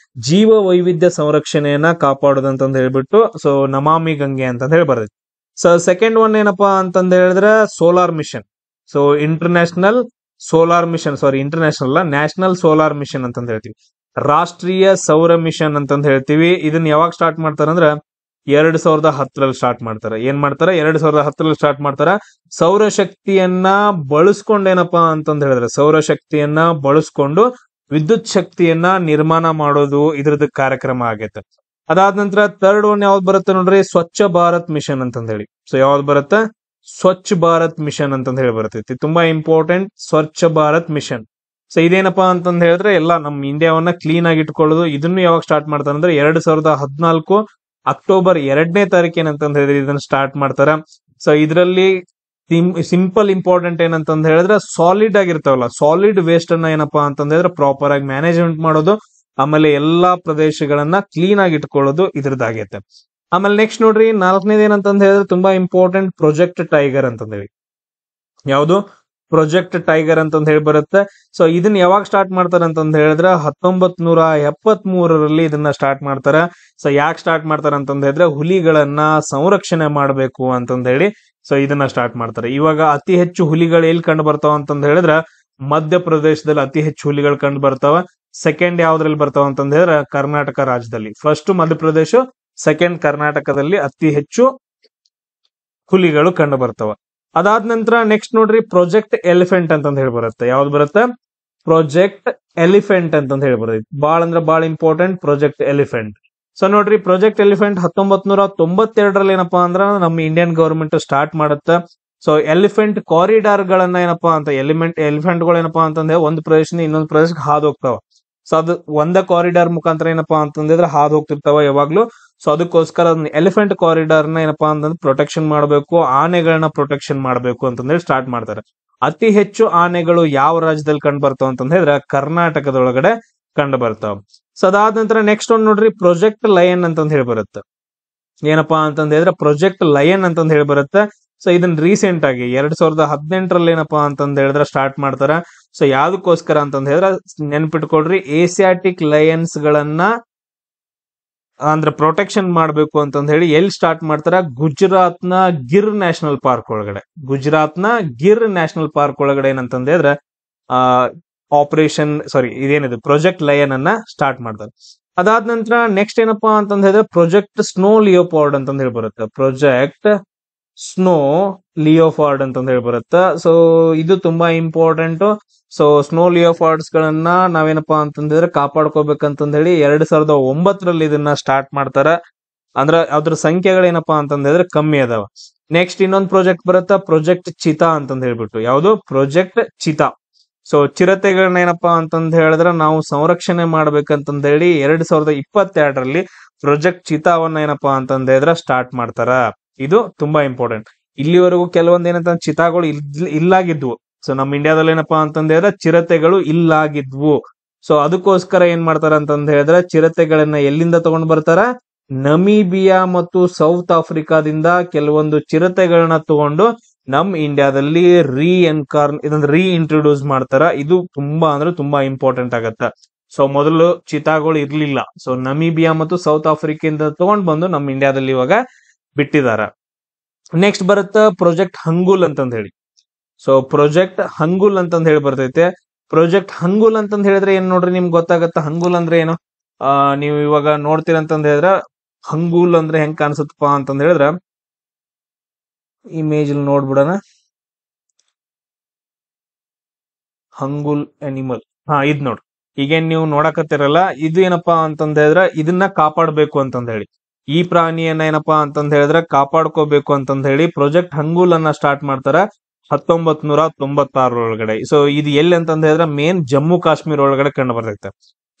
ಜೀವ ವೈವಿಧ್ಯ ಸಂರಕ್ಷಣೆಯನ್ನ ಕಾಪಾಡೋದು ಅಂತಂದ್ ಹೇಳ್ಬಿಟ್ಟು ಸೊ ನಮಾಮಿ ಗಂಗೆ ಅಂತಂದ್ ಹೇಳಿ ಬರ್ತೈತಿ. ಸೊ ಸೆಕೆಂಡ್ ಒನ್ ಏನಪ್ಪಾ ಅಂತಂದ್ ಹೇಳಿದ್ರೆ solar mission. So international national solar mission ಅಂತಂದ್ ಹೇಳ್ತೀವಿ, ರಾಷ್ಟ್ರೀಯ ಸೌರ ಮಿಷನ್ ಅಂತಂದ್ ಹೇಳ್ತೀವಿ. ಇದನ್ನ ಯಾವಾಗ ಸ್ಟಾರ್ಟ್ ಮಾಡ್ತಾರಂದ್ರ 2010ರಲ್ಲಿ ಸ್ಟಾರ್ಟ್ ಮಾಡ್ತಾರ. ಏನ್ ಮಾಡ್ತಾರ, 2010ರಲ್ಲಿ ಸ್ಟಾರ್ಟ್ ಮಾಡ್ತಾರ. ಸೌರಶಕ್ತಿಯನ್ನ ಬಳಸ್ಕೊಂಡು ಏನಪ್ಪಾ ಅಂತಂದ್ ಹೇಳಿದ್ರೆ ಸೌರಶಕ್ತಿಯನ್ನ ಬಳಸ್ಕೊಂಡು ವಿದ್ಯುತ್ ಶಕ್ತಿಯನ್ನ ನಿರ್ಮಾಣ ಮಾಡೋದು ಇದ್ರದ್ದು ಕಾರ್ಯಕ್ರಮ ಆಗೈತೆ. ಅದಾದ ನಂತರ ಥರ್ಡ್ ಒನ್ ಯಾವ್ದು ಬರುತ್ತೆ ನೋಡ್ರಿ, ಸ್ವಚ್ಛ ಭಾರತ್ ಮಿಷನ್ ಅಂತಂದ್ ಹೇಳಿ. ಸೊ ಯಾವ್ದು ಬರುತ್ತೆ, ಸ್ವಚ್ಛ ಭಾರತ್ ಮಿಷನ್ ಅಂತಂದ್ ಹೇಳಿ ಬರ್ತೈತಿ, ತುಂಬಾ important Swachh Bharat mission. So ಇದೇನಪ್ಪಾ ಅಂತಂದ್ ಹೇಳಿದ್ರೆ ಎಲ್ಲ ನಮ್ಮ ಇಂಡಿಯಾವನ್ನ ಕ್ಲೀನ್ ಆಗಿ ಇಟ್ಕೊಳ್ಳೋದು. ಇದನ್ನು ಯಾವಾಗ ಸ್ಟಾರ್ಟ್ ಮಾಡ್ತಾರೆ ಅಂದ್ರೆ 2014 ಅಕ್ಟೋಬರ್ 2ನೇ ತಾರೀಕು ಏನಂತಂದ್ ಹೇಳಿದ್ರೆ ಇದನ್ನ ಸ್ಟಾರ್ಟ್ ಮಾಡ್ತಾರ. ಸೊ ಇದರಲ್ಲಿ ಸಿಂಪಲ್ ಇಂಪಾರ್ಟೆಂಟ್ ಏನಂತಂದ್ ಹೇಳಿದ್ರೆ ಸಾಲಿಡ್ ಆಗಿರ್ತಾವಲ್ಲ, ಸಾಲಿಡ್ ವೇಸ್ಟ್ ಅನ್ನ ಏನಪ್ಪಾ ಅಂತಂದ್ ಹೇಳಿದ್ರೆ ಪ್ರಾಪರ್ ಆಗಿ ಮ್ಯಾನೇಜ್ಮೆಂಟ್ ಮಾಡೋದು, ಆಮೇಲೆ ಎಲ್ಲಾ ಪ್ರದೇಶಗಳನ್ನ ಕ್ಲೀನ್ ಆಗಿ ಇಟ್ಕೊಳ್ಳೋದು ಇದ್ರದ್ದಾಗೈತೆ. ಆಮೇಲೆ ನೆಕ್ಸ್ಟ್ ನೋಡ್ರಿ 4ನೇದು ಏನಂತಂದ್ ಹೇಳಿದ್ರೆ ತುಂಬಾ ಇಂಪಾರ್ಟೆಂಟ್ ಪ್ರಾಜೆಕ್ಟ್ ಟೈಗರ್ ಅಂತಂದ್ ಹೇಳಿ. ಯಾವುದು, ಪ್ರಾಜೆಕ್ಟ್ ಟೈಗರ್ ಅಂತಂದ್ ಹೇಳಿ ಬರುತ್ತೆ. ಸೊ ಇದನ್ನ ಯಾವಾಗ ಸ್ಟಾರ್ಟ್ ಮಾಡ್ತಾರ ಅಂತಂದ್ ಹೇಳಿದ್ರೆ 1973ರಲ್ಲಿ ಇದನ್ನ ಸ್ಟಾರ್ಟ್ ಮಾಡ್ತಾರ. ಸೊ ಯಾಕೆ ಸ್ಟಾರ್ಟ್ ಮಾಡ್ತಾರ ಅಂತಂದ್ ಹೇಳಿದ್ರೆ ಹುಲಿಗಳನ್ನ ಸಂರಕ್ಷಣೆ ಮಾಡ್ಬೇಕು ಅಂತಂದ್ ಹೇಳಿ ಸೊ ಇದನ್ನ ಸ್ಟಾರ್ಟ್ ಮಾಡ್ತಾರೆ. ಇವಾಗ ಅತಿ ಹೆಚ್ಚು ಹುಲಿಗಳು ಎಲ್ಲಿ ಕಂಡು ಬರ್ತಾವ ಅಂತಂದ್ ಹೇಳಿದ್ರೆ ಮಧ್ಯಪ್ರದೇಶದಲ್ಲಿ ಅತಿ ಹೆಚ್ಚು ಹುಲಿಗಳು ಕಂಡು ಬರ್ತಾವ. ಸೆಕೆಂಡ್ ಯಾವ್ದ್ರಲ್ಲಿ ಬರ್ತಾವ ಅಂತಂದ್ ಹೇಳಿದ್ರೆ ಕರ್ನಾಟಕ ರಾಜ್ಯದಲ್ಲಿ. ಫಸ್ಟ್ ಮಧ್ಯಪ್ರದೇಶ, ಸೆಕೆಂಡ್ ಕರ್ನಾಟಕದಲ್ಲಿ ಅತಿ ಹೆಚ್ಚು ಹುಲಿಗಳು ಕಂಡು ಬರ್ತಾವ. ಅದಾದ ನಂತರ ನೆಕ್ಸ್ಟ್ ನೋಡ್ರಿ ಪ್ರಾಜೆಕ್ಟ್ ಎಲಿಫೆಂಟ್ ಅಂತಂದ್ ಹೇಳಿ ಬರುತ್ತೆ. ಯಾವ್ದು ಬರುತ್ತೆ, ಪ್ರಾಜೆಕ್ಟ್ ಎಲಿಫೆಂಟ್ ಅಂತಂದ್ ಹೇಳಿ ಬರುತ್ತೆ. ಬಾಳ ಅಂದ್ರೆ ಬಾಳ ಇಂಪಾರ್ಟೆಂಟ್ ಪ್ರಾಜೆಕ್ಟ್ ಎಲಿಫೆಂಟ್. ಸೊ ನೋಡ್ರಿ ಪ್ರಾಜೆಕ್ಟ್ ಎಲಿಫೆಂಟ್ 1992ರಲ್ಲಿ ಏನಪ್ಪಾ ಅಂದ್ರ ನಮ್ಮ ಇಂಡಿಯನ್ ಗವರ್ಮೆಂಟ್ ಸ್ಟಾರ್ಟ್ ಮಾಡುತ್ತೆ. ಸೊ ಎಲಿಫೆಂಟ್ ಕಾರಿಡಾರ್ ಗಳನ್ನ ಏನಪ್ಪಾ ಅಂತ ಎಲಿಫೆಂಟ್ ಗಳು ಏನಪ್ಪಾ ಅಂತಂದ್ರೆ ಒಂದು ಪ್ರದೇಶದಿಂದ ಇನ್ನೊಂದು ಪ್ರದೇಶಕ್ಕೆ ಹಾದು ಹೋಗ್ತಾವ. ಸೊ ಅದು ಒಂದ ಕಾರಿಡಾರ್ ಮುಖಾಂತರ ಏನಪ್ಪಾ ಅಂತಂದ್ರೆ ಹಾದು ಹೋಗ್ತಿರ್ತಾವ ಯಾವಾಗ್ಲೂ. ಸೊ ಅದಕ್ಕೋಸ್ಕರ ಎಲಿಫೆಂಟ್ ಕಾರಿಡಾರ್ ನ ಏನಪ್ಪಾ ಅಂತಂದ್ರೆ ಪ್ರೊಟೆಕ್ಷನ್ ಮಾಡಬೇಕು, ಆನೆಗಳನ್ನ ಪ್ರೊಟೆಕ್ಷನ್ ಮಾಡಬೇಕು ಅಂತಂದೇಳಿ ಸ್ಟಾರ್ಟ್ ಮಾಡ್ತಾರೆ. ಅತಿ ಹೆಚ್ಚು ಆನೆಗಳು ಯಾವ ರಾಜ್ಯದಲ್ಲಿ ಕಂಡು ಬರ್ತಾವ ಅಂತ ಹೇಳಿದ್ರೆ ಕರ್ನಾಟಕದೊಳಗಡೆ ಕಂಡು ಬರ್ತಾವ. ಸೊ ಅದಾದ ನಂತರ ನೆಕ್ಸ್ಟ್ ಒಂದ್ ನೋಡ್ರಿ ಪ್ರಾಜೆಕ್ಟ್ ಲಯನ್ ಅಂತಂದ್ ಹೇಳಿ ಬರುತ್ತೆ. ಏನಪ್ಪಾ ಅಂತಂದ್ ಹೇಳಿದ್ರೆ ಪ್ರಾಜೆಕ್ಟ್ ಲಯನ್ ಅಂತಂದ್ ಹೇಳಿ ಬರುತ್ತೆ. ಸೊ ಇದನ್ನ ರೀಸೆಂಟ್ ಆಗಿ 2018ರಲ್ಲಿ ಏನಪ್ಪಾ ಅಂತಂದ್ ಹೇಳಿದ್ರೆ ಸ್ಟಾರ್ಟ್ ಮಾಡ್ತಾರ. ಸೊ ಯಾವ್ದಕ್ಕೋಸ್ಕರ ಅಂತಂದ್ ಹೇಳಿದ್ರೆ ನೆನ್ಪಿಟ್ಕೊಡ್ರಿ, ಏಸಿಯಾಟಿಕ್ ಲಯನ್ಸ್ ಗಳನ್ನ ಅಂದ್ರೆ ಪ್ರೊಟೆಕ್ಷನ್ ಮಾಡ್ಬೇಕು ಅಂತಂದ್ ಹೇಳಿ ಎಲ್ಲಿ ಸ್ಟಾರ್ಟ್ ಮಾಡ್ತಾರ, ಗುಜರಾತ್ನ ಗಿರ್ ನ್ಯಾಷನಲ್ ಪಾರ್ಕ್ ಒಳಗಡೆ. ಗುಜರಾತ್ನ ಗಿರ್ ನ್ಯಾಷನಲ್ ಪಾರ್ಕ್ ಒಳಗಡೆ ಏನಂತಂದ್ ಹೇಳಿದ್ರೆ ಇದೇನಿದೆ ಪ್ರಾಜೆಕ್ಟ್ ಲಯನ್ ಅನ್ನ ಸ್ಟಾರ್ಟ್ ಮಾಡ್ತಾರೆ. ಅದಾದ ನಂತರ ನೆಕ್ಸ್ಟ್ ಏನಪ್ಪಾ ಅಂತಂದ್ ಹೇಳಿದ್ರೆ ಪ್ರಾಜೆಕ್ಟ್ ಸ್ನೋ ಲಿಯೋಪಾರ್ಡ್ ಅಂತಂದ್ ಹೇಳಿ ಬರುತ್ತೆ. ಪ್ರಾಜೆಕ್ಟ್ ಸ್ನೋ ಲಿಯೋಪಾರ್ಡ್ ಅಂತಂದ್ ಹೇಳಿ ಬರುತ್ತೆ. ಸೊ ಇದು ತುಂಬಾ ಇಂಪಾರ್ಟೆಂಟ್. ಸೊ ಸ್ನೋ ಲಿಯೋಪಾರ್ಡ್ಸ್ ಗಳನ್ನ ನಾವೇನಪ್ಪಾ ಅಂತಂದ್ರೆ ಕಾಪಾಡ್ಕೋಬೇಕಂತಂದ್ ಹೇಳಿ 2009ರಲ್ಲಿ ಇದನ್ನ ಸ್ಟಾರ್ಟ್ ಮಾಡ್ತಾರ. ಅಂದ್ರ ಅದ್ರ ಸಂಖ್ಯೆಗಳೇನಪ್ಪಾ ಅಂತಂದ್ ಹೇಳಿದ್ರೆ ಕಮ್ಮಿ ಅದಾವ. ನೆಕ್ಸ್ಟ್ ಇನ್ನೊಂದು ಪ್ರಾಜೆಕ್ಟ್ ಬರುತ್ತಾ, ಪ್ರಾಜೆಕ್ಟ್ ಚಿತಾ ಅಂತಂದ್ ಹೇಳ್ಬಿಟ್ಟು. ಯಾವುದು? ಪ್ರಾಜೆಕ್ಟ್ ಚಿತಾ. ಸೊ ಚಿರತೆಗಳನ್ನ ಏನಪ್ಪಾ ಅಂತಂದ್ ಹೇಳಿದ್ರೆ ನಾವು ಸಂರಕ್ಷಣೆ ಮಾಡ್ಬೇಕಂತಂದ್ ಹೇಳಿ 2022ರಲ್ಲಿ ಪ್ರಾಜೆಕ್ಟ್ ಚಿತಾವನ್ನ ಏನಪ್ಪಾ ಅಂತಂದ್ ಹೇಳಿದ್ರೆ ಸ್ಟಾರ್ಟ್ ಮಾಡ್ತಾರ. ಇದು ತುಂಬಾ ಇಂಪಾರ್ಟೆಂಟ್. ಇಲ್ಲಿವರೆಗೂ ಕೆಲವೊಂದ್ ಏನಂತ ಚಿತಾಗಳು ಇಲ್ಲಾಗಿದ್ವು. ಸೊ ನಮ್ಮ ಇಂಡಿಯಾದಲ್ಲಿ ಏನಪ್ಪಾ ಅಂತಂದ್ ಹೇಳಿದ್ರೆ ಚಿರತೆಗಳು ಇಲ್ಲಾಗಿದ್ವು. ಸೊ ಅದಕ್ಕೋಸ್ಕರ ಏನ್ ಮಾಡ್ತಾರ ಅಂತಂದ್ ಹೇಳಿದ್ರೆ ಚಿರತೆಗಳನ್ನ ಎಲ್ಲಿಂದ ತಗೊಂಡ್ ಬರ್ತಾರ, ನಮೀಬಿಯಾ ಮತ್ತು ಸೌತ್ ಆಫ್ರಿಕಾದಿಂದ ಕೆಲವೊಂದು ಚಿರತೆಗಳನ್ನ ತಗೊಂಡು ನಮ್ ಇಂಡಿಯಾದಲ್ಲಿ ರೀ ಇಂಟ್ರೊಡ್ಯೂಸ್ ಮಾಡ್ತಾರ. ಇದು ತುಂಬಾ ಅಂದ್ರೆ ತುಂಬಾ ಇಂಪಾರ್ಟೆಂಟ್ ಆಗತ್ತ. ಸೊ ಮೊದಲು ಚಿತಾಗಳು ಇರ್ಲಿಲ್ಲ. ಸೊ ನಮೀಬಿಯಾ ಮತ್ತು ಸೌತ್ ಆಫ್ರಿಕಾದಿಂದ ತಗೊಂಡ್ ಬಂದು ನಮ್ ಇಂಡಿಯಾದಲ್ಲಿ ಇವಾಗ ಬಿಟ್ಟಿದಾರ. ನೆಕ್ಸ್ಟ್ ಬರುತ್ತ ಪ್ರಾಜೆಕ್ಟ್ ಹಂಗುಲ್ ಅಂತಂದ್ ಹೇಳಿ. ಸೊ ಪ್ರಾಜೆಕ್ಟ್ ಹಂಗುಲ್ ಅಂತಂದ್ ಹೇಳಿ ಬರ್ತೈತೆ. ಪ್ರಾಜೆಕ್ಟ್ ಹಂಗುಲ್ ಅಂತಂದ್ ಹೇಳಿದ್ರೆ ಏನ್ ನೋಡ್ರಿ, ನಿಮ್ಗೆ ಗೊತ್ತಾಗತ್ತ ಹಂಗುಲ್ ಅಂದ್ರೆ ಏನು. ನೀವು ಇವಾಗ ನೋಡ್ತೀರಂತಂದ್ ಹೇಳಿದ್ರ ಹಂಗುಲ್ ಅಂದ್ರೆ ಹೆಂಗ್ ಕಾಣಿಸುತ್ತಪ್ಪ ಅಂತಂದ್ ಹೇಳಿದ್ರ ಇಮೇಜ್ ನೋಡ್ಬಿಡೋಣ. ಹಂಗುಲ್ ಅನಿಮಲ್, ಇದ್ ನೋಡ್ರಿ. ಈಗೇನ್ ನೀವು ನೋಡಕತ್ತಿರಲ್ಲ, ಇದು ಏನಪ್ಪಾ ಅಂತಂದ್ ಹೇಳಿದ್ರ ಇದನ್ನ ಕಾಪಾಡ್ಬೇಕು ಅಂತಂದ್ ಹೇಳಿ, ಈ ಪ್ರಾಣಿಯನ್ನ ಏನಪ್ಪಾ ಅಂತಂದ್ ಹೇಳಿದ್ರೆ ಕಾಪಾಡ್ಕೋಬೇಕು ಅಂತಂದ್ ಹೇಳಿ ಪ್ರಾಜೆಕ್ಟ್ ಹಂಗುಲ್ ಅನ್ನ ಸ್ಟಾರ್ಟ್ ಮಾಡ್ತಾರ 1996 ಸೊ ಇದು ಎಲ್ಲಿ ಅಂತಂದ್ ಹೇಳಿದ್ರೆ ಮೇನ್ ಜಮ್ಮು ಕಾಶ್ಮೀರ್ ಒಳಗಡೆ ಕಂಡು ಬರ್ತೈತೆ.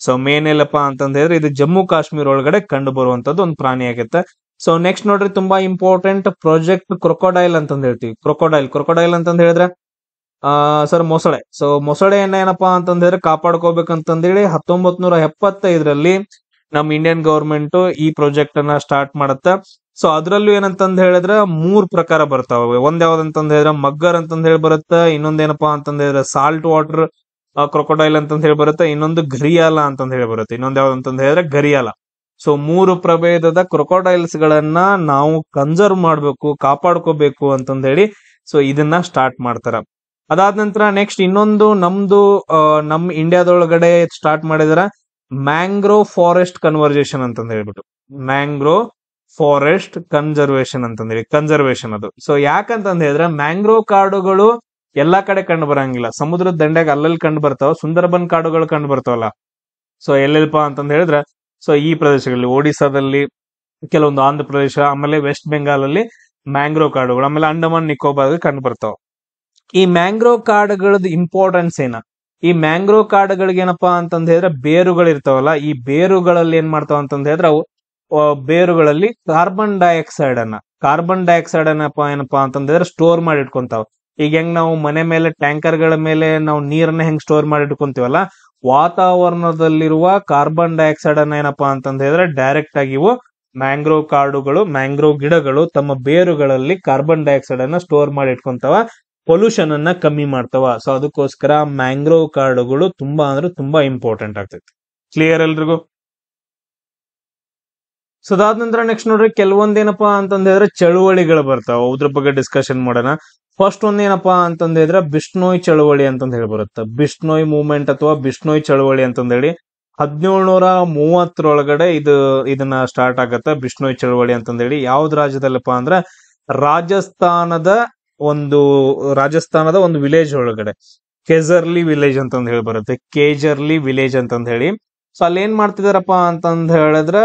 ಸೊ ಮೇನ್ ಎಲ್ಲಪ್ಪಾ ಅಂತಂದ್ ಹೇಳಿದ್ರೆ ಇದು ಜಮ್ಮು ಕಾಶ್ಮೀರ್ ಒಳಗಡೆ ಕಂಡು ಬರುವಂತದ್ದು ಒಂದು ಪ್ರಾಣಿ ಆಗತ್ತೆ. ಸೊ ನೆಕ್ಸ್ಟ್ ನೋಡ್ರಿ ತುಂಬಾ ಇಂಪಾರ್ಟೆಂಟ್ ಪ್ರಾಜೆಕ್ಟ್ ಕ್ರೊಕೊಡೈಲ್ ಅಂತಂದ್ ಹೇಳ್ತೀವಿ. ಕ್ರೊಕೊಡೈಲ್ ಅಂತಂದ್ ಹೇಳಿದ್ರೆ ಸರ್ ಮೊಸಳೆ. ಸೊ ಮೊಸಳೆಯನ್ನ ಏನಪ್ಪಾ ಅಂತಂದ್ ಹೇಳಿದ್ರೆ ಕಾಪಾಡ್ಕೋಬೇಕಂತಂದೇಳಿ 1975ರಲ್ಲಿ ನಮ್ ಇಂಡಿಯನ್ ಗವರ್ಮೆಂಟ್ ಈ ಪ್ರಾಜೆಕ್ಟ್ ಅನ್ನ ಸ್ಟಾರ್ಟ್ ಮಾಡತ್ತ. ಸೊ ಅದ್ರಲ್ಲೂ ಏನಂತಂದ್ ಹೇಳಿದ್ರೆ 3 ಪ್ರಕಾರ ಬರ್ತಾವ. ಒಂದ್ ಯಾವ್ದಂತಂದ್ ಹೇಳಿದ್ರೆ ಮಗ್ಗರ್ ಅಂತಂದ್ ಹೇಳಿ ಬರುತ್ತೆ, ಇನ್ನೊಂದೇನಪ್ಪಾ ಅಂತಂದ್ ಹೇಳಿದ್ರೆ ಸಾಲ್ಟ್ ವಾಟರ್ ಕ್ರೊಕೊಡೈಲ್ ಅಂತಂದ್ ಹೇಳಿ ಬರುತ್ತೆ, ಇನ್ನೊಂದು ಘರಿಯಾಲ ಅಂತಂದ್ ಹೇಳಿ ಬರುತ್ತೆ, ಇನ್ನೊಂದ್ ಯಾವ್ದಂತಂದ್ ಹೇಳಿದ್ರೆ ಗರಿಯಾಲ. ಸೊ 3 ಪ್ರಭೇದದ ಕ್ರೊಕೊಡೈಲ್ಸ್ ಗಳನ್ನ ನಾವು ಕನ್ಸರ್ವ್ ಮಾಡ್ಬೇಕು, ಕಾಪಾಡ್ಕೋಬೇಕು ಅಂತಂದ್ ಹೇಳಿ ಸೊ ಇದನ್ನ ಸ್ಟಾರ್ಟ್ ಮಾಡ್ತಾರ. ಅದಾದ ನಂತರ ನೆಕ್ಸ್ಟ್ ಇನ್ನೊಂದು ನಮ್ ಇಂಡಿಯಾದೊಳಗಡೆ ಸ್ಟಾರ್ಟ್ ಮಾಡಿದಾರ ಮ್ಯಾಂಗ್ರೋವ್ ಫಾರೆಸ್ಟ್ ಕನ್ವರ್ಜೇಷನ್ ಅಂತಂದ್ ಹೇಳ್ಬಿಟ್ಟು. ಮ್ಯಾಂಗ್ರೋವ್ ಫಾರೆಸ್ಟ್ ಕನ್ಸರ್ವೇಶನ್ ಅದು. ಸೊ ಯಾಕಂತಂದ್ ಹೇಳಿದ್ರೆ ಮ್ಯಾಂಗ್ರೋವ್ ಕಾಡುಗಳು ಎಲ್ಲಾ ಕಡೆ ಕಂಡು ಬರಂಗಿಲ್ಲ. ಸಮುದ್ರದ ದಂಡೆಗೆ ಅಲ್ಲಲ್ಲಿ ಕಂಡು ಬರ್ತಾವ. ಸುಂದರಬನ್ ಕಾಡುಗಳು ಕಂಡು ಬರ್ತಾವಲ್ಲ. ಸೊ ಎಲ್ಲೆಲ್ಪ ಅಂತಂದ್ ಹೇಳಿದ್ರೆ ಸೊ ಈ ಪ್ರದೇಶಗಳಲ್ಲಿ ಒಡಿಸ್ಸಾದಲ್ಲಿ, ಕೆಲವೊಂದು ಆಂಧ್ರ ಪ್ರದೇಶ, ಆಮೇಲೆ ವೆಸ್ಟ್ ಬೆಂಗಾಲ್ ಅಲ್ಲಿ ಮ್ಯಾಂಗ್ರೋವ್ ಕಾಡುಗಳು, ಆಮೇಲೆ ಅಂಡಮಾನ್ ನಿಕೋಬಾರ್ ಕಂಡು ಬರ್ತಾವ. ಈ ಮ್ಯಾಂಗ್ರೋವ್ ಕಾಡುಗಳದ್ದು ಇಂಪಾರ್ಟೆನ್ಸ್ ಏನ, ಈ ಮ್ಯಾಂಗ್ರೋವ್ ಕಾಡುಗಳಿಗೆ ಏನಪ್ಪಾ ಅಂತಂದ್ ಹೇಳಿದ್ರೆ ಬೇರುಗಳು ಇರ್ತಾವಲ್ಲ, ಈ ಬೇರುಗಳಲ್ಲಿ ಏನ್ ಮಾಡ್ತಾವ ಅಂತಂದ್ ಹೇಳಿದ್ರೆ ಅವು ಬೇರುಗಳಲ್ಲಿ ಕಾರ್ಬನ್ ಡೈಆಕ್ಸೈಡ್ ಅನ್ನ ಏನಪ್ಪಾ ಅಂತಂದ್ರೆ ಸ್ಟೋರ್ ಮಾಡಿ ಇಟ್ಕೊಂತಾವ. ಈಗ ಹೆಂಗ್ ನಾವು ಮನೆ ಮೇಲೆ ಟ್ಯಾಂಕರ್ ಗಳ ಮೇಲೆ ನಾವು ನೀರನ್ನ ಹೆಂಗ್ ಸ್ಟೋರ್ ಮಾಡಿ ಇಟ್ಕೊಂತೀವಲ್ಲ, ವಾತಾವರಣದಲ್ಲಿರುವ ಕಾರ್ಬನ್ ಡೈಆಕ್ಸೈಡ್ ಅನ್ನ ಏನಪ್ಪಾ ಅಂತಂದ್ ಹೇಳಿದ್ರೆ ಡೈರೆಕ್ಟ್ ಆಗಿ ಇವು ಮ್ಯಾಂಗ್ರೋವ್ ಕಾಡುಗಳು, ಮ್ಯಾಂಗ್ರೋವ್ ಗಿಡಗಳು ತಮ್ಮ ಬೇರುಗಳಲ್ಲಿ ಕಾರ್ಬನ್ ಡೈಆಕ್ಸೈಡ್ ಅನ್ನ ಸ್ಟೋರ್ ಮಾಡಿ ಇಟ್ಕೊಂತಾವ, ಪೊಲ್ಯೂಷನ್ ಅನ್ನ ಕಮ್ಮಿ ಮಾಡ್ತಾವ. ಸೊ ಅದಕ್ಕೋಸ್ಕರ ಮ್ಯಾಂಗ್ರೋವ್ ಕಾಡುಗಳು ತುಂಬಾ ಅಂದ್ರೆ ತುಂಬಾ ಇಂಪಾರ್ಟೆಂಟ್ ಆಗ್ತೈತಿ. ಕ್ಲಿಯರ್ ಎಲ್ರಿಗೂ? ಸೊ ಅದಾದ ನಂತರ ನೆಕ್ಸ್ಟ್ ನೋಡ್ರಿ ಕೆಲವೊಂದೇನಪ್ಪಾ ಅಂತಂದ್ ಹೇಳಿದ್ರೆ ಚಳುವಳಿಗಳು ಬರ್ತಾವ, ಅದ್ರ ಬಗ್ಗೆ ಡಿಸ್ಕಷನ್ ಮಾಡೋಣ. ಫಸ್ಟ್ ಒಂದ್ ಏನಪ್ಪಾ ಅಂತಂದ್ ಹೇಳಿದ್ರೆ ಬಿಷ್ಣೋಯ್ ಚಳುವಳಿ ಅಂತಂದ್ ಹೇಳಿ ಬರುತ್ತೆ. ಬಿಷ್ಣೋಯ್ ಮೂವ್ಮೆಂಟ್ ಅಥವಾ ಬಿಷ್ಣೋಯ್ ಚಳುವಳಿ ಅಂತಂದ್ ಹೇಳಿ 1730 ಇದನ್ನ ಸ್ಟಾರ್ಟ್ ಆಗತ್ತ ಬಿಷ್ಣೋಯ್ ಚಳುವಳಿ ಅಂತಂದ್ ಹೇಳಿ. ಯಾವ್ದು ರಾಜ್ಯದಲ್ಲಪ್ಪ ಅಂದ್ರೆ ರಾಜಸ್ಥಾನದ ಒಂದು ವಿಲೇಜ್ ಒಳಗಡೆ ಕೇಜರ್ಲಿ ವಿಲೇಜ್ ಅಂತಂದ್ ಹೇಳಿ ಬರುತ್ತೆ. ಕೇಜರ್ಲಿ ವಿಲೇಜ್ ಅಂತಂದ್ ಹೇಳಿ. ಸೊ ಅಲ್ಲಿ ಏನ್ ಮಾಡ್ತಿದಾರಪ್ಪ ಅಂತಂದ್ ಹೇಳಿದ್ರೆ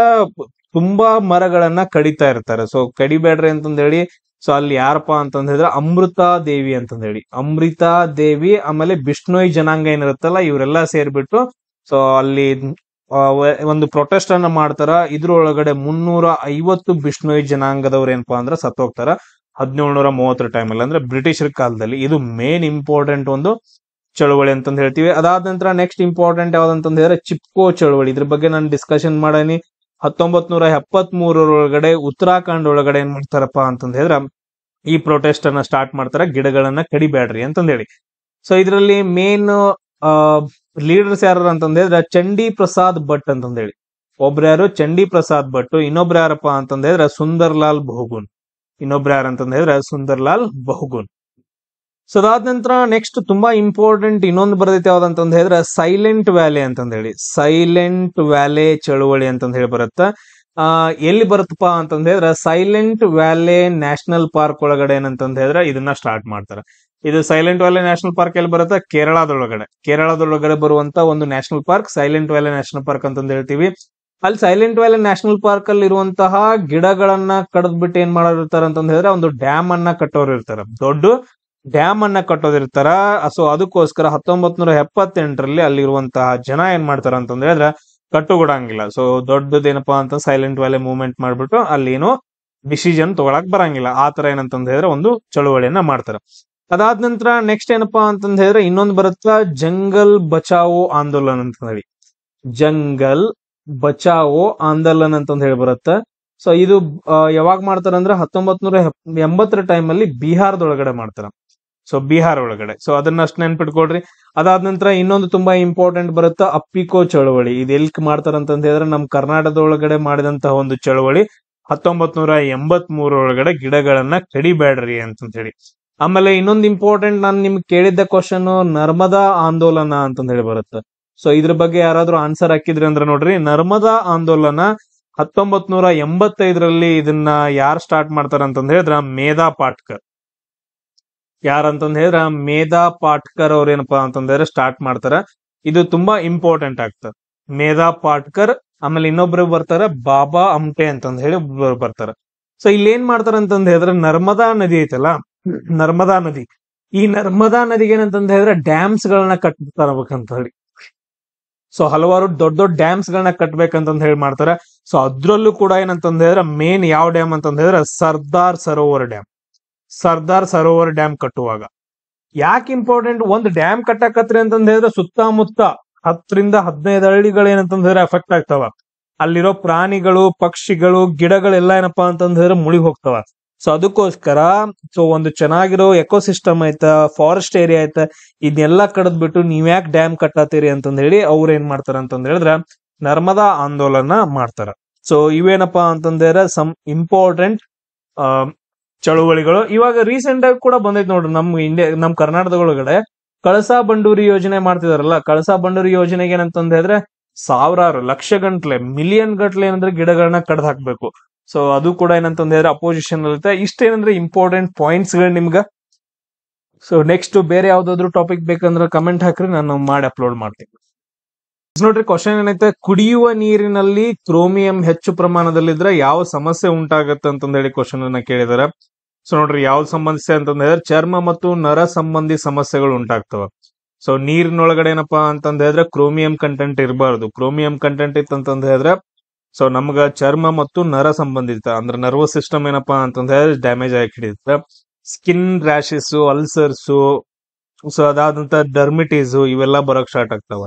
ತುಂಬಾ ಮರಗಳನ್ನ ಕಡಿತಾ ಇರ್ತಾರೆ. ಸೊ ಕಡಿಬೇಡ್ರಿ ಅಂತಂದ್ ಹೇಳಿ ಸೊ ಅಲ್ಲಿ ಯಾರಪ್ಪ ಅಂತಂದ್ ಹೇಳಿದ್ರೆ ಅಮೃತಾ ದೇವಿ ಅಂತಂದ್ ಹೇಳಿ, ಅಮೃತಾ ದೇವಿ ಆಮೇಲೆ ಬಿಷ್ಣೋಯ್ ಜನಾಂಗ ಏನಿರುತ್ತಲ್ಲ ಇವರೆಲ್ಲಾ ಸೇರ್ಬಿಟ್ಟು ಸೊ ಅಲ್ಲಿ ಒಂದು ಪ್ರೊಟೆಸ್ಟ್ ಅನ್ನ ಮಾಡ್ತಾರ. ಇದ್ರೊಳಗಡೆ 350 ಬಿಷ್ಣೋಯ್ ಜನಾಂಗದವ್ರು ಏನಪ್ಪಾ ಅಂದ್ರೆ ಸತ್ತೋಗ್ತಾರ 1730 ಟೈಮಲ್ಲಿ, ಅಂದ್ರೆ ಬ್ರಿಟಿಷರ ಕಾಲದಲ್ಲಿ. ಇದು ಮೇನ್ ಇಂಪಾರ್ಟೆಂಟ್ ಒಂದು ಚಳುವಳಿ ಅಂತಂದ್ ಹೇಳ್ತೀವಿ. ಅದಾದ ನಂತರ ನೆಕ್ಸ್ಟ್ ಇಂಪಾರ್ಟೆಂಟ್ ಯಾವ್ದಂತಂದ್ ಹೇಳಿದ್ರೆ ಚಿಪ್ಕೋ ಚಳುವಳಿ. ಇದ್ರ ಬಗ್ಗೆ ನಾನು ಡಿಸ್ಕಷನ್ ಮಾಡೀನಿ. 1973 ಉತ್ತರಾಖಂಡ್ ಒಳಗಡೆ ಏನ್ ಮಾಡ್ತಾರಪ್ಪ ಅಂತಂದ ಹೇಳಿದ್ರ ಈ ಪ್ರೊಟೆಸ್ಟ್ ಅನ್ನ ಸ್ಟಾರ್ಟ್ ಮಾಡ್ತಾರ, ಗಿಡಗಳನ್ನ ಕಡಿಬೇಡ್ರಿ ಅಂತಂದ ಹೇಳಿ. ಸೊ ಇದರಲ್ಲಿ ಮೇನ್ ಲೀಡರ್ಸ್ ಯಾರು ಅಂತಂದ ಹೇಳಿದ್ರ ಚಂಡಿ ಪ್ರಸಾದ್ ಭಟ್ ಅಂತಂದ ಹೇಳಿ. ಒಬ್ರು ಯಾರು ಚಂಡಿ ಪ್ರಸಾದ್ ಭಟ್, ಇನ್ನೊಬ್ರು ಯಾರಪ್ಪ ಅಂತಂದ ಹೇಳಿದ್ರ ಸುಂದರ್ಲಾಲ್ ಬಹುಗುನ್. ಇನ್ನೊಬ್ರು ಯಾರು ಅಂತಂದ ಹೇಳಿದ್ರ ಸುಂದರ್ಲಾಲ್ ಬಹುಗುನ್. ಸೊ ಅದಾದ ನಂತರ ನೆಕ್ಸ್ಟ್ ತುಂಬಾ ಇಂಪಾರ್ಟೆಂಟ್ ಇನ್ನೊಂದು ಬರ್ತೈತೆ ಯಾವ್ದಂತಂದ ಹೇಳಿದ್ರೆ ಸೈಲೆಂಟ್ ವ್ಯಾಲಿ ಅಂತಂದ ಹೇಳಿ. ಸೈಲೆಂಟ್ ವ್ಯಾಲಿ ಚಳುವಳಿ ಅಂತಂದ ಹೇಳಿ ಬರುತ್ತ. ಎಲ್ಲಿ ಬರುತ್ತಪ್ಪ ಅಂತಂದ ಹೇಳಿದ್ರೆ ಸೈಲೆಂಟ್ ವ್ಯಾಲಿ ನ್ಯಾಷನಲ್ ಪಾರ್ಕ್ ಒಳಗಡೆ ಏನಂತಂದ ಹೇಳಿದ್ರೆ ಇದನ್ನ ಸ್ಟಾರ್ಟ್ ಮಾಡ್ತಾರ. ಇದು ಸೈಲೆಂಟ್ ವ್ಯಾಲಿ ನ್ಯಾಷನಲ್ ಪಾರ್ಕ್ ಎಲ್ಲಿ ಬರುತ್ತೆ? ಕೇರಳದೊಳಗಡೆ ಬರುವಂತ ಒಂದು national park silent valley national park ಅಂತಂದ ಹೇಳ್ತೀವಿ. ಅಲ್ಲಿ ಸೈಲೆಂಟ್ ವ್ಯಾಲಿ ನ್ಯಾಷನಲ್ ಪಾರ್ಕ್ ಅಲ್ಲಿ ಇರುವಂತಹ ಗಿಡಗಳನ್ನ ಕಡದ್ಬಿಟ್ಟು ಏನ್ ಮಾಡೋರಿರ್ತಾರ ಅಂತಂದ ಹೇಳಿದ್ರೆ ಒಂದು ಡ್ಯಾಮ್ ಅನ್ನ ಕಟ್ಟೋರು ಇರ್ತಾರ, ದೊಡ್ಡ ಡ್ಯಾಮ್ ಅನ್ನ ಕಟ್ಟೋದಿರ್ತಾರ. ಸೊ ಅದಕ್ಕೋಸ್ಕರ 1978ರಲ್ಲಿ ಅಲ್ಲಿರುವಂತಹ ಜನ ಏನ್ ಮಾಡ್ತಾರ ಅಂತಂದ ಹೇಳಿದ್ರೆ ಕಟ್ಟುಗೊಡಂಗಿಲ್ಲ. ಸೊ ದೊಡ್ಡದೇನಪ್ಪಾ ಅಂತ ಸೈಲೆಂಟ್ ವ್ಯಾಲಿ ಮೂವ್ಮೆಂಟ್ ಮಾಡ್ಬಿಟ್ಟು ಅಲ್ಲಿ ಏನೋ ಡಿಸಿಷನ್ ತಗೊಳಕ್ ಬರಂಗಿಲ್ಲ. ಆತರ ಏನಂತಂದ ಹೇಳಿದ್ರೆ ಒಂದು ಚಳುವಳಿಯನ್ನ ಮಾಡ್ತಾರ. ಅದಾದ ನಂತರ ನೆಕ್ಸ್ಟ್ ಏನಪ್ಪಾ ಅಂತಂದ ಹೇಳಿದ್ರೆ ಇನ್ನೊಂದು ಬರುತ್ತ ಜಂಗಲ್ ಬಚಾವೋ ಆಂದೋಲನ್ ಅಂತ ಹೇಳಿ. ಜಂಗಲ್ ಬಚಾವೋ ಆಂದೋಲನ್ ಅಂತಂದ ಹೇಳಿ ಬರುತ್ತ. ಸೊ ಇದು ಯಾವಾಗ ಮಾಡ್ತಾರ ಅಂದ್ರೆ 1980 ಟೈಮಲ್ಲಿ ಬಿಹಾರದೊಳಗಡೆ ಮಾಡ್ತಾರ. ಸೊ ಬಿಹಾರ ಒಳಗಡೆ. ಸೊ ಅದನ್ನ ಅಷ್ಟು ನೆನ್ಪಿಟ್ಕೊಡ್ರಿ. ಅದಾದ ನಂತರ ಇನ್ನೊಂದು ತುಂಬಾ ಇಂಪಾರ್ಟೆಂಟ್ ಬರುತ್ತ ಅಪ್ಪಿಕೋ ಚಳವಳಿ. ಇದು ಎಲ್ ಮಾಡ್ತಾರ ಅಂತಂದ ಹೇಳಿದ್ರೆ ನಮ್ ಕರ್ನಾಟಕದೊಳಗಡೆ ಮಾಡಿದಂತಹ ಒಂದು ಚಳವಳಿ 1983 ಒಳಗಡೆ ಗಿಡಗಳನ್ನ ಕಡಿಬೇಡ್ರಿ ಅಂತಂತ ಹೇಳಿ. ಆಮೇಲೆ ಇನ್ನೊಂದು ಇಂಪಾರ್ಟೆಂಟ್ ನಾನು ನಿಮ್ಗೆ ಕೇಳಿದ್ದ ಕ್ವಶನ್ ನರ್ಮದಾ ಆಂದೋಲನ ಅಂತಂದ ಹೇಳಿ ಬರುತ್ತೆ. ಸೊ ಇದ್ರ ಬಗ್ಗೆ ಯಾರಾದ್ರೂ ಆನ್ಸರ್ ಹಾಕಿದ್ರಿ ಅಂದ್ರೆ ನೋಡ್ರಿ, ನರ್ಮದಾ ಆಂದೋಲನ 1985ರಲ್ಲಿ ಇದನ್ನ ಯಾರು ಸ್ಟಾರ್ಟ್ ಮಾಡ್ತಾರ ಅಂತಂದ ಹೇಳಿದ್ರ ಮೇಧಾ ಪಾಟ್ಕರ್. ಯಾರಂತಂದ ಹೇಳಿದ್ರ ಮೇಧಾ ಪಾಟ್ಕರ್ ಅವ್ರ ಏನಪ್ಪಾ ಅಂತಂದ ಹೇಳಿದ್ರೆ ಸ್ಟಾರ್ಟ್ ಮಾಡ್ತಾರ. ಇದು ತುಂಬಾ ಇಂಪಾರ್ಟೆಂಟ್ ಆಗ್ತದೆ. ಮೇಧಾ ಪಾಟ್ಕರ್, ಆಮೇಲೆ ಇನ್ನೊಬ್ರು ಬರ್ತಾರ ಬಾಬಾ ಅಮ್ಟೆ ಅಂತಂದ ಹೇಳಿ ಒಬ್ಬರು ಬರ್ತಾರ. ಸೊ ಇಲ್ಲಿ ಏನ್ ಮಾಡ್ತಾರ ಅಂತಂದ ಹೇಳಿದ್ರೆ ನರ್ಮದಾ ನದಿ ಐತಲ್ಲ, ನರ್ಮದಾ ನದಿ, ಈ ನರ್ಮದಾ ನದಿಗೆ ಏನಂತಂದ ಹೇಳಿದ್ರೆ ಡ್ಯಾಮ್ಸ್ ಗಳನ್ನ ಕಟ್ತಾರಬೇಕಂತ ಹೇಳಿ. ಸೊ ಹಲವಾರು ದೊಡ್ಡ ದೊಡ್ಡ ಡ್ಯಾಮ್ಸ್ ಗಳನ್ನ ಕಟ್ಬೇಕಂತಂದ ಹೇಳಿ ಮಾಡ್ತಾರ. ಸೊ ಅದ್ರಲ್ಲೂ ಕೂಡ ಏನಂತಂದ ಹೇಳಿದ್ರೆ ಮೇನ್ ಯಾವ ಡ್ಯಾಮ್ ಅಂತಂದ ಹೇಳಿದ್ರೆ ಸರ್ದಾರ್ ಸರೋವರ್ ಡ್ಯಾಮ್. ಸರ್ದಾರ್ ಸರೋವರ್ ಡ್ಯಾಮ್ ಕಟ್ಟುವಾಗ ಯಾಕೆ ಇಂಪಾರ್ಟೆಂಟ್, ಒಂದು ಡ್ಯಾಮ್ ಕಟ್ಟಕತ್ರಿ ಅಂತಂದ ಹೇಳಿದ್ರೆ ಸುತ್ತಮುತ್ತ 10-15 ಹಳ್ಳಿಗಳು ಏನಂತಂದ ಹೇಳಿದ್ರೆ ಎಫೆಕ್ಟ್ ಆಗ್ತಾವ. ಅಲ್ಲಿರೋ ಪ್ರಾಣಿಗಳು, ಪಕ್ಷಿಗಳು, ಗಿಡಗಳೆಲ್ಲ ಏನಪ್ಪಾ ಅಂತಂದ ಹೇಳಿದ್ರೆ ಮುಳುಗಿ ಹೋಗ್ತಾವ. ಸೊ ಅದಕ್ಕೋಸ್ಕರ ಸೊ ಒಂದು ಚೆನ್ನಾಗಿರೋ ಎಕೋಸಿಸ್ಟಮ್ ಐತ, ಫಾರೆಸ್ಟ್ ಏರಿಯಾ ಐತ, ಇದನ್ನೆಲ್ಲ ಕಡದ್ಬಿಟ್ಟು ನೀವ್ ಯಾಕೆ ಡ್ಯಾಮ್ ಕಟ್ಟತ್ತೀರಿ ಅಂತಂದ ಹೇಳಿ ಅವ್ರ ಏನ್ ಮಾಡ್ತಾರ ಅಂತಂದ ಹೇಳಿದ್ರೆ ನರ್ಮದಾ ಆಂದೋಲನ ಮಾಡ್ತಾರ. ಸೊ ಇವೇನಪ್ಪಾ ಅಂತಂದ ಹೇಳಿದ್ರೆ ಸಮ್ ಇಂಪಾರ್ಟೆಂಟ್ ಚಳುವಳಿಗಳು. ಇವಾಗ ರೀಸೆಂಟ್ ಆಗಿ ಕೂಡ ಬಂದೈತಿ ನೋಡ್ರಿ ನಮ್ ಕರ್ನಾಟಕದೊಳಗಡೆ ಕಳಸಾ ಬಂಡೂರಿ ಯೋಜನೆ ಮಾಡ್ತಿದಾರಲ್ಲ. ಕಳಸಾ ಬಂಡೂರಿ ಯೋಜನೆಗೆ ಏನಂತಂದ ಹೇಳಿದ್ರೆ ಸಾವಿರಾರು, ಲಕ್ಷ ಗಂಟ್ಲೆ, ಮಿಲಿಯನ್ ಗಟ್ಲೆ ಏನಂದ್ರೆ ಗಿಡಗಳನ್ನ ಕಡ್ದು ಹಾಕ್ಬೇಕು. ಸೊ ಅದು ಕೂಡ ಏನಂತಂದ ಹೇಳಿದ್ರೆ ಅಪೋಸಿಷನ್ ಇರುತ್ತೆ. ಇಷ್ಟೇನಂದ್ರೆ ಇಂಪಾರ್ಟೆಂಟ್ ಪಾಯಿಂಟ್ಸ್ ಗಳು ನಿಮ್ಗ. ಸೊ ನೆಕ್ಸ್ಟ್ ಬೇರೆ ಯಾವ್ದಾದ್ರು ಟಾಪಿಕ್ ಬೇಕಂದ್ರೆ ಕಮೆಂಟ್ ಹಾಕ್ರಿ, ನಾನು ಮಾಡಿ ಅಪ್ಲೋಡ್ ಮಾಡ್ತೀನಿ. ನೋಡ್ರಿ ಕ್ವಶನ್ ಏನೈತೆ, ಕುಡಿಯುವ ನೀರಿನಲ್ಲಿ ಕ್ರೋಮಿಯಂ ಹೆಚ್ಚು ಪ್ರಮಾಣದಲ್ಲಿದ್ರೆ ಯಾವ ಸಮಸ್ಯೆ ಉಂಟಾಗತ್ತೆ ಅಂತಂದ ಹೇಳಿ ಕ್ವಶನ್ ಅನ್ನ ಕೇಳಿದಾರೆ. ಸೊ ನೋಡ್ರಿ ಯಾವ್ದು ಸಮಸ್ಯೆ ಅಂತಂದ ಹೇಳಿದ್ರೆ ಚರ್ಮ ಮತ್ತು ನರ ಸಂಬಂಧಿ ಸಮಸ್ಯೆಗಳು ಉಂಟಾಗ್ತವ. ಸೊ ನೀರಿನೊಳಗಡೆ ಏನಪ್ಪಾ ಅಂತಂದ ಹೇಳಿದ್ರೆ ಕ್ರೋಮಿಯಂ ಕಂಟೆಂಟ್ ಇರಬಾರ್ದು. ಕ್ರೋಮಿಯಂ ಕಂಟೆಂಟ್ ಇತ್ತಂತಂದ ಹೇಳಿದ್ರೆ ಸೊ ನಮ್ಗ ಚರ್ಮ ಮತ್ತು ನರ ಸಂಬಂಧಿತ ಅಂದ್ರೆ ನರ್ವಸ್ ಸಿಸ್ಟಮ್ ಏನಪ್ಪಾ ಅಂತಂದ ಹೇಳಿದ್ರೆ ಡ್ಯಾಮೇಜ್ ಆಗಿ ಹಿಡಿಯುತ್ತೆ. ಸ್ಕಿನ್ ರ್ಯಾಶಸ್, ಅಲ್ಸರ್ಸ್, ಸೊ ಅದಾದ ನಂತರ ಡರ್ಮಿಟೀಸ್ ಇವೆಲ್ಲ ಬರೋಕ್ ಸ್ಟಾರ್ಟ್ ಆಗ್ತಾವ.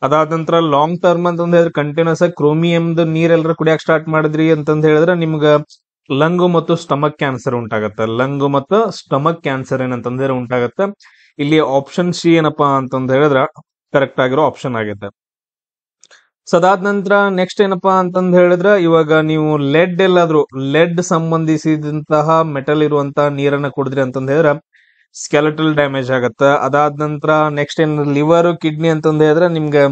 ಅದಾದ ನಂತರ ಲಾಂಗ್ ಟರ್ಮ್ ಅಂತಂದ ಹೇಳಿದ್ರೆ ಕಂಟಿನ್ಯೂಸ್ ಆಗಿ ಕ್ರೋಮಿಯಂದು ನೀರೆಲ್ಲರೂ ಕುಡಿಯಕ್ ಸ್ಟಾರ್ಟ್ ಮಾಡಿದ್ರಿ ಅಂತಂದ ಹೇಳಿದ್ರೆ ನಿಮ್ಗ ಲಂಗ್ ಮತ್ತು ಸ್ಟಮಕ್ ಕ್ಯಾನ್ಸರ್ ಉಂಟಾಗತ್ತೆ. ಲಂಗ್ ಮತ್ತು ಸ್ಟಮಕ್ ಕ್ಯಾನ್ಸರ್ ಏನಂತಂದ್ರೆ ಉಂಟಾಗತ್ತೆ. ಇಲ್ಲಿ ಆಪ್ಷನ್ ಸಿ ಏನಪ್ಪಾ ಅಂತಂದ ಹೇಳಿದ್ರೆ ಕರೆಕ್ಟ್ ಆಗಿರೋ ಆಪ್ಷನ್ ಆಗುತ್ತೆ. ಸೊ ಅದಾದ ನಂತರ ನೆಕ್ಸ್ಟ್ ಏನಪ್ಪಾ ಅಂತಂದ ಹೇಳಿದ್ರೆ ಇವಾಗ ನೀವು ಲೆಡ್ ಸಂಬಂಧಿಸಿದಂತಹ ಮೆಟಲ್ ಇರುವಂತಹ ನೀರನ್ನ ಕುಡಿದ್ರಿ ಅಂತಂದ ಹೇಳಿದ್ರೆ ಸ್ಕೆಲೆಟಲ್ ಡ್ಯಾಮೇಜ್ ಆಗತ್ತ. ಅದಾದ ನಂತರ ನೆಕ್ಸ್ಟ್ ಏನ್ ಲಿವರ್, ಕಿಡ್ನಿ ಅಂತಂದ ಹೇಳಿದ್ರೆ ನಿಮ್ಗೆ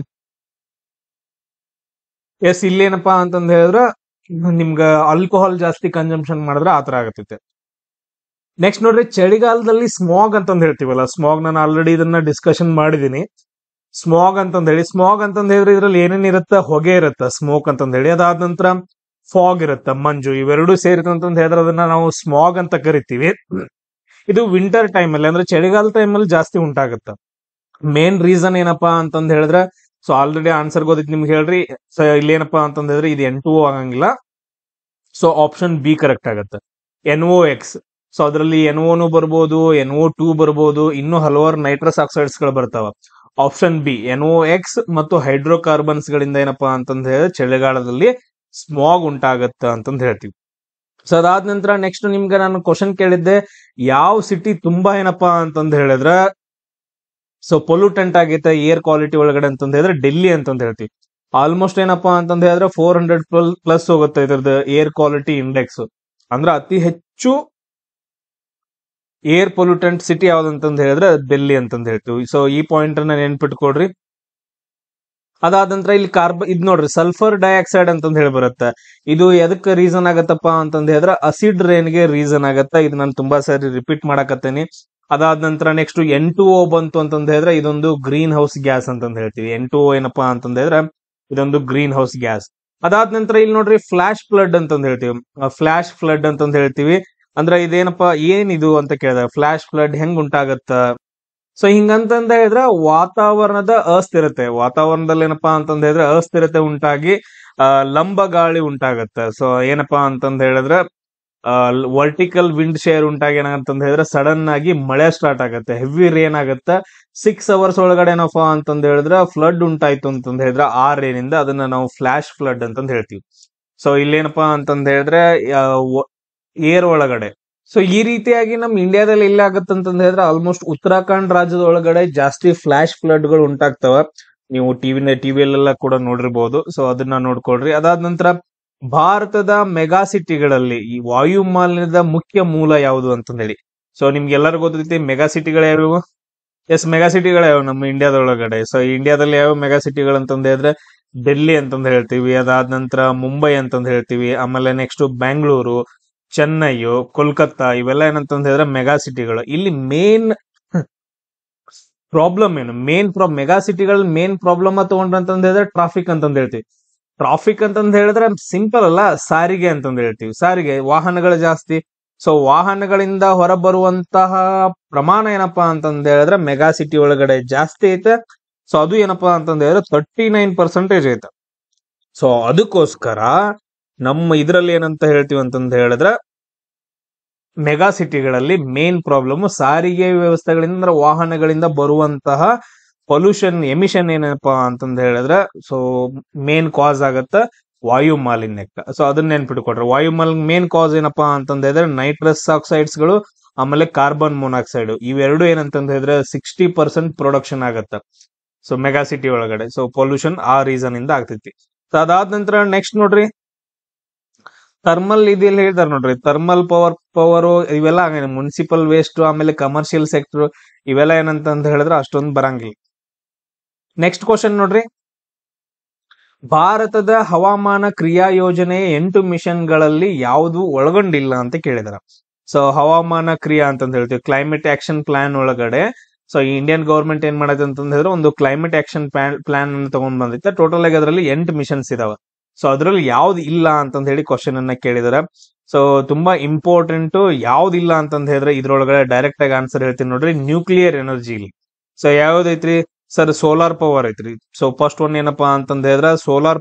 ಇಲ್ಲೇನಪ್ಪಾ ಅಂತಂದ ಹೇಳಿದ್ರೆ ನಿಮ್ಗ ಆಲ್ಕೋಹಾಲ್ ಜಾಸ್ತಿ ಕನ್ಸಂಪ್ಷನ್ ಮಾಡಿದ್ರೆ ಆತರ ಆಗತ್ತೈತೆ. ನೆಕ್ಸ್ಟ್ ನೋಡ್ರಿ ಚಳಿಗಾಲದಲ್ಲಿ ಸ್ಮಾಗ್ ಅಂತಂದ ಹೇಳ್ತೀವಲ್ಲ, ಸ್ಮಾಗ್ ನಾನು ಆಲ್ರೆಡಿ ಇದನ್ನ ಡಿಸ್ಕಷನ್ ಮಾಡಿದೀನಿ. ಸ್ಮಾಗ್ ಅಂತಂದ ಹೇಳಿದ್ರೆ ಇದ್ರಲ್ಲಿ ಏನೇನ್ ಇರುತ್ತ, ಹೊಗೆ ಇರುತ್ತ ಸ್ಮೋಕ್ ಅಂತಂದ ಹೇಳಿ. ಅದಾದ ನಂತರ ಫಾಗ್ ಇರುತ್ತ, ಮಂಜು, ಇವೆರಡು ಸೇರಿತಂತಂದ ಹೇಳಿದ್ರೆ ಅದನ್ನ ನಾವು ಸ್ಮಾಗ್ ಅಂತ ಕರಿತೀವಿ. ಇದು ವಿಂಟರ್ ಟೈಮ್ ಅಲ್ಲಿ ಅಂದ್ರೆ ಚಳಿಗಾಲ ಟೈಮ್ ಅಲ್ಲಿ ಜಾಸ್ತಿ ಉಂಟಾಗತ್ತ. ಮೇನ್ ರೀಸನ್ ಏನಪ್ಪಾ ಅಂತಂದ ಹೇಳಿದ್ರೆ ಸೊ ಆಲ್ರೆಡಿ ಆನ್ಸರ್ ಗೊತ್ತಿತ್ತು ನಿಮ್ಗೆ ಹೇಳ್ರಿ. ಸೊ ಇಲ್ಲೇನಪ್ಪಾ ಅಂತಂದ ಹೇಳಿದ್ರೆ ಇದು N2O ಆಗಂಗಿಲ್ಲ. ಸೊ ಆಪ್ಷನ್ ಬಿ ಕರೆಕ್ಟ್ ಆಗತ್ತೆ, NOx. ಸೊ ಅದ್ರಲ್ಲಿ NO ಬರ್ಬೋದು, NO2 ಬರ್ಬೋದು, ಇನ್ನು ಹಲವಾರು ನೈಟ್ರಸ್ ಆಕ್ಸೈಡ್ಸ್ ಗಳು ಬರ್ತಾವ. ಆಪ್ಷನ್ ಬಿ NOx ಮತ್ತು ಹೈಡ್ರೋಕಾರ್ಬನ್ಸ್ ಗಳಿಂದ ಏನಪ್ಪಾ ಅಂತಂದ ಹೇಳಿದ್ರೆ ಚಳಿಗಾಲದಲ್ಲಿ ಸ್ಮಾಗ್ ಉಂಟಾಗತ್ತ ಅಂತಂದ್ ಹೇಳ್ತೀವಿ. ಸೊ ಅದಾದ ನಂತರ ನೆಕ್ಸ್ಟ್ ನಿಮ್ಗೆ ನಾನು ಕ್ವಶನ್ ಕೇಳಿದ್ದೆ, ಯಾವ ಸಿಟಿ ತುಂಬಾ ಏನಪ್ಪಾ ಅಂತಂದ್ ಹೇಳಿದ್ರ ಸೊ ಪೊಲ್ಯೂಟೆಂಟ್ ಆಗೈತೆ ಏರ್ ಕ್ವಾಲಿಟಿ ಒಳಗಡೆ ಅಂತಂದ್ ಹೇಳಿದ್ರೆ ಡೆಲ್ಲಿ ಅಂತಂದ್ ಹೇಳ್ತೀವಿ. ಆಲ್ಮೋಸ್ಟ್ ಏನಪ್ಪಾ ಅಂತಂದ್ ಹೇಳಿದ್ರೆ 400 ಪ್ಲಸ್ ಹೋಗುತ್ತೆ ಇದ್ರದ್ದು ಏರ್ ಕ್ವಾಲಿಟಿ ಇಂಡೆಕ್ಸ್. ಅಂದ್ರೆ ಅತಿ ಹೆಚ್ಚು ಏರ್ ಪೊಲ್ಯೂಟೆಂಟ್ ಸಿಟಿ ಯಾವ್ದಂತಂದ್ ಹೇಳಿದ್ರೆ ಡೆಲ್ಲಿ ಅಂತಂದ್ ಹೇಳ್ತೀವಿ. ಸೊ ಈ ಪಾಯಿಂಟ್ ಅನ್ನ ನೆನ್ಪಿಟ್ಕೊಡ್ರಿ. ಅದಾದ ನಂತರ ಇಲ್ಲಿ ಇದ್ ನೋಡ್ರಿ, ಸಲ್ಫರ್ ಡೈಆಕ್ಸೈಡ್ ಅಂತಂದ್ ಹೇಳಿ ಬರುತ್ತೆ. ಇದು ಎದಕ್ ರೀಸನ್ ಆಗತ್ತಪ್ಪ ಅಂತಂದ್ ಹೇಳಿದ್ರೆ ಅಸಿಡ್ ರೇನ್ ಗೆ ರೀಸನ್ ಆಗತ್ತ. ಇದು ನಾನು ತುಂಬಾ ಸಾರಿ ರಿಪೀಟ್ ಮಾಡಕತ್ತೇನಿ. ಅದಾದ ನಂತರ ನೆಕ್ಸ್ಟ್ N2O ಬಂತು ಅಂತಂದ್ ಹೇಳಿದ್ರೆ ಇದೊಂದು ಗ್ರೀನ್ ಹೌಸ್ ಗ್ಯಾಸ್ ಅಂತಂದ್ ಹೇಳ್ತೀವಿ. N2O ಏನಪ್ಪಾ ಅಂತಂದ್ ಹೇಳಿದ್ರೆ ಇದೊಂದು ಗ್ರೀನ್ ಹೌಸ್ ಗ್ಯಾಸ್. ಅದಾದ ನಂತರ ಇಲ್ಲಿ ನೋಡ್ರಿ ಫ್ಲಾಶ್ ಫ್ಲಡ್ ಅಂತಂದ್ ಹೇಳ್ತೀವಿ. ಫ್ಲಾಶ್ ಫ್ಲಡ್ ಅಂತಂದ್ ಹೇಳ್ತೀವಿ. ಅಂದ್ರೆ ಇದೇನಪ್ಪಾ ಏನಿದು ಅಂತ ಕೇಳಿದಾಗ ಫ್ಲಾಶ್ ಫ್ಲಡ್ ಹೆಂಗ್ ಉಂಟಾಗತ್ತ? ಸೊ ಹಿಂಗಂತಂದ ಹೇಳಿದ್ರೆ ವಾತಾವರಣದ ಅಸ್ಥಿರತೆ, ವಾತಾವರಣದಲ್ಲಿ ಏನಪ್ಪಾ ಅಂತಂದ ಹೇಳಿದ್ರೆ ಅಸ್ಥಿರತೆ ಉಂಟಾಗಿ ಲಂಬ ಗಾಳಿ ಉಂಟಾಗತ್ತೆ. ಸೊ ಏನಪ್ಪಾ ಅಂತಂದ ಹೇಳಿದ್ರೆ ವರ್ಟಿಕಲ್ ವಿಂಡ್ ಶೇರ್ ಉಂಟಾಗಿ ಏನಾಗಂತಂದ ಹೇಳಿದ್ರೆ ಸಡನ್ ಆಗಿ ಮಳೆ ಸ್ಟಾರ್ಟ್ ಆಗತ್ತೆ, ಹೆವಿ ರೇನ್ ಆಗತ್ತೆ. 6 ಅವರ್ಸ್ ಒಳಗಡೆ ಏನಪ್ಪಾ ಅಂತಂದ ಹೇಳಿದ್ರೆ ಫ್ಲಡ್ ಉಂಟಾಯ್ತು ಅಂತಂದ ಹೇಳಿದ್ರೆ ಆ ರೇನಿಂದ ಅದನ್ನ ನಾವು ಫ್ಲಾಶ್ ಫ್ಲಡ್ ಅಂತಂದ ಹೇಳ್ತೀವಿ. ಸೊ ಇಲ್ಲೇನಪ್ಪಾ ಅಂತಂದ ಹೇಳಿದ್ರೆ ಏರ್ ಒಳಗಡೆ. ಸೊ ಈ ರೀತಿಯಾಗಿ ನಮ್ ಇಂಡಿಯಾದಲ್ಲಿ ಎಲ್ಲಿ ಆಗತ್ತಂತಂದ ಹೇಳಿದ್ರೆ ಆಲ್ಮೋಸ್ಟ್ ಉತ್ತರಾಖಂಡ್ ರಾಜ್ಯದ ಒಳಗಡೆ ಜಾಸ್ತಿ ಫ್ಲಾಶ್ ಫ್ಲಡ್ ಗಳು ಉಂಟಾಗ್ತವ. ನೀವು ಟಿವಿಯಲ್ಲೆಲ್ಲ ಕೂಡ ನೋಡಿರ್ಬಹುದು. ಸೊ ಅದನ್ನ ನೋಡ್ಕೊಳ್ರಿ. ಅದಾದ ನಂತರ ಭಾರತದ ಮೆಗಾ ಸಿಟಿಗಳಲ್ಲಿ ಈ ವಾಯು ಮಾಲಿನ್ಯದ ಮುಖ್ಯ ಮೂಲ ಯಾವುದು ಅಂತಂದ ಹೇಳಿ. ಸೊ ನಿಮ್ಗೆಲ್ಲರಿಗೂ ಗೊತ್ತೈತಿ ಮೆಗಾ ಸಿಟಿಗಳು ಯಾವ್ಯಾವು? ಎಸ್, ಮೆಗಾ ಸಿಟಿಗಳು ಯಾವ ನಮ್ಮ ಇಂಡಿಯಾದೊಳಗಡೆ. ಸೊ ಇಂಡಿಯಾದಲ್ಲಿ ಯಾವ ಮೆಗಾ ಸಿಟಿಗಳು ಅಂತಂದ ಹೇಳಿದ್ರೆ ಡೆಲ್ಲಿ ಅಂತಂದ್ ಹೇಳ್ತೀವಿ. ಅದಾದ ನಂತರ ಮುಂಬೈ ಅಂತಂದ್ ಹೇಳ್ತೀವಿ. ಆಮೇಲೆ ನೆಕ್ಸ್ಟ್ ಬ್ಯಾಂಗ್ಳೂರು, ಚೆನ್ನೈ, ಕೋಲ್ಕತ್ತಾ, ಇವೆಲ್ಲ ಏನಂತಂದ್ ಹೇಳಿದ್ರೆ ಮೆಗಾ ಸಿಟಿಗಳು. ಇಲ್ಲಿ ಮೇನ್ ಪ್ರಾಬ್ಲಮ್ ಏನು? ಮೆಗಾ ಸಿಟಿಗಳ ಮೇನ್ ಪ್ರಾಬ್ಲಮ್ ತಗೊಂಡ್ರಂತಂದ್ ಹೇಳಿದ್ರೆ ಟ್ರಾಫಿಕ್ ಅಂತಂದ್ ಹೇಳ್ತೀವಿ. ಟ್ರಾಫಿಕ್ ಅಂತಂದ್ ಹೇಳಿದ್ರೆ ಸಿಂಪಲ್ ಅಲ್ಲ, ಸಾರಿಗೆ ಅಂತಂದ್ ಹೇಳ್ತೀವಿ. ಸಾರಿಗೆ ವಾಹನಗಳು ಜಾಸ್ತಿ. ಸೊ ವಾಹನಗಳಿಂದ ಹೊರಬರುವಂತಹ ಪ್ರಮಾಣ ಏನಪ್ಪಾ ಅಂತಂದ್ ಹೇಳಿದ್ರೆ ಮೆಗಾ ಸಿಟಿ ಒಳಗಡೆ ಜಾಸ್ತಿ ಐತೆ. ಸೊ ಅದು ಏನಪ್ಪಾ ಅಂತಂದ್ ಹೇಳಿದ್ರೆ 39% ಐತೆ. ಸೊ ಅದಕ್ಕೋಸ್ಕರ ನಮ್ಮ ಇದ್ರಲ್ಲಿ ಏನಂತ ಹೇಳ್ತೀವಿ ಅಂತಂದ್ ಹೇಳಿದ್ರೆ ಮೆಗಾ ಸಿಟಿಗಳಲ್ಲಿ ಮೇನ್ ಪ್ರಾಬ್ಲಮ್ ಸಾರಿಗೆ ವ್ಯವಸ್ಥೆಗಳಿಂದ, ಅಂದ್ರೆ ವಾಹನಗಳಿಂದ ಬರುವಂತಹ ಪೊಲ್ಯೂಷನ್ ಎಮಿಷನ್ ಏನಪ್ಪಾ ಅಂತಂದ್ ಹೇಳಿದ್ರೆ ಸೊ ಮೇನ್ ಕಾಸ್ ಆಗತ್ತ ವಾಯು ಮಾಲಿನ್ಯಕ್ಕೆ. ಸೊ ಅದನ್ನ ನೆನ್ಪಿಟ್ಕೊಟ್ರೆ ವಾಯು ಮಾಲಿನ್ಯ ಮೇನ್ ಕಾಸ್ ಏನಪ್ಪಾ ಅಂತಂದ್ ಹೇಳಿದ್ರೆ ನೈಟ್ರಸ್ ಆಕ್ಸೈಡ್ಸ್ ಗಳು, ಆಮೇಲೆ ಕಾರ್ಬನ್ ಮೊನಾಕ್ಸೈಡ್. ಇವೆರಡು ಏನಂತಂದ್ ಹೇಳಿದ್ರೆ 60% ಪ್ರೊಡಕ್ಷನ್ ಆಗತ್ತ ಸೊ ಮೆಗಾ ಸಿಟಿ ಒಳಗಡೆ. ಸೊ ಪೊಲ್ಯೂಷನ್ ಆ ರೀಸನ್ ಇಂದ ಆಗ್ತೈತಿ. ಸೊ ಅದಾದ ನಂತರ ನೆಕ್ಸ್ಟ್ ನೋಡ್ರಿ ಥರ್ಮಲ್ ಇದೆಲ್ಲ ಹೇಳ್ತಾರೆ ನೋಡ್ರಿ, ಥರ್ಮಲ್ ಪವರ್ ಇವೆಲ್ಲ ಮುನ್ಸಿಪಲ್ ವೇಸ್ಟ್, ಆಮೇಲೆ ಕಮರ್ಷಿಯಲ್ ಸೆಕ್ಟರ್, ಇವೆಲ್ಲ ಏನಂತ ಹೇಳಿದ್ರೆ ಅಷ್ಟೊಂದು ಬರಂಗಿಲ್ಲ. ನೆಕ್ಸ್ಟ್ ಕ್ವಶನ್ ನೋಡ್ರಿ, ಭಾರತದ ಹವಾಮಾನ ಕ್ರಿಯಾ ಯೋಜನೆಯ 8 ಮಿಷನ್ಗಳಲ್ಲಿ ಯಾವುದು ಒಳಗೊಂಡಿಲ್ಲ ಅಂತ ಕೇಳಿದಾರೆ. ಸೊ ಹವಾಮಾನ ಕ್ರಿಯಾ ಅಂತಂದ್ ಹೇಳ್ತೀವಿ, ಕ್ಲೈಮೇಟ್ ಆಕ್ಷನ್ ಪ್ಲಾನ್ ಒಳಗಡೆ. ಸೊ ಇಂಡಿಯನ್ ಗವರ್ಮೆಂಟ್ ಏನ್ ಮಾಡೈತೆ ಅಂತಂದ್ ಹೇಳಿದ್ರೆ ಒಂದು ಕ್ಲೈಮೇಟ್ ಆಕ್ಷನ್ ಪ್ಲಾನ್ ಅನ್ನು ತಗೊಂಡ್ ಬಂದೈತೆ. ಟೋಟಲ್ ಆಗಿ ಅದರಲ್ಲಿ 8 ಮಿಷನ್ಸ್ ಇದಾವೆ. ಸೊ ಅದ್ರಲ್ಲಿ ಯಾವ್ದು ಇಲ್ಲ ಅಂತಂದ್ ಹೇಳಿ ಕ್ವಶನ್ ಅನ್ನ ಕೇಳಿದಾರೆ. ಸೊ ತುಂಬಾ ಇಂಪಾರ್ಟೆಂಟ್. ಯಾವ್ದಿಲ್ಲ ಅಂತಂದ್ ಹೇಳಿದ್ರೆ ಇದ್ರೊಳಗಡೆ ಡೈರೆಕ್ಟ್ ಆಗಿ ಆನ್ಸರ್ ಹೇಳ್ತೀನಿ ನೋಡ್ರಿ, ನ್ಯೂಕ್ಲಿಯರ್ ಎನರ್ಜಿ. ಸೊ ಯಾವ್ದೈತ್ರಿ ಸರ್? ಸೋಲಾರ್ ಪವರ್ ಐತ್ರಿ. ಸೊ ಫಸ್ಟ್ ಒನ್ ಏನಪ್ಪಾ ಅಂತಂದ್ ಹೇಳಿದ್ರೆ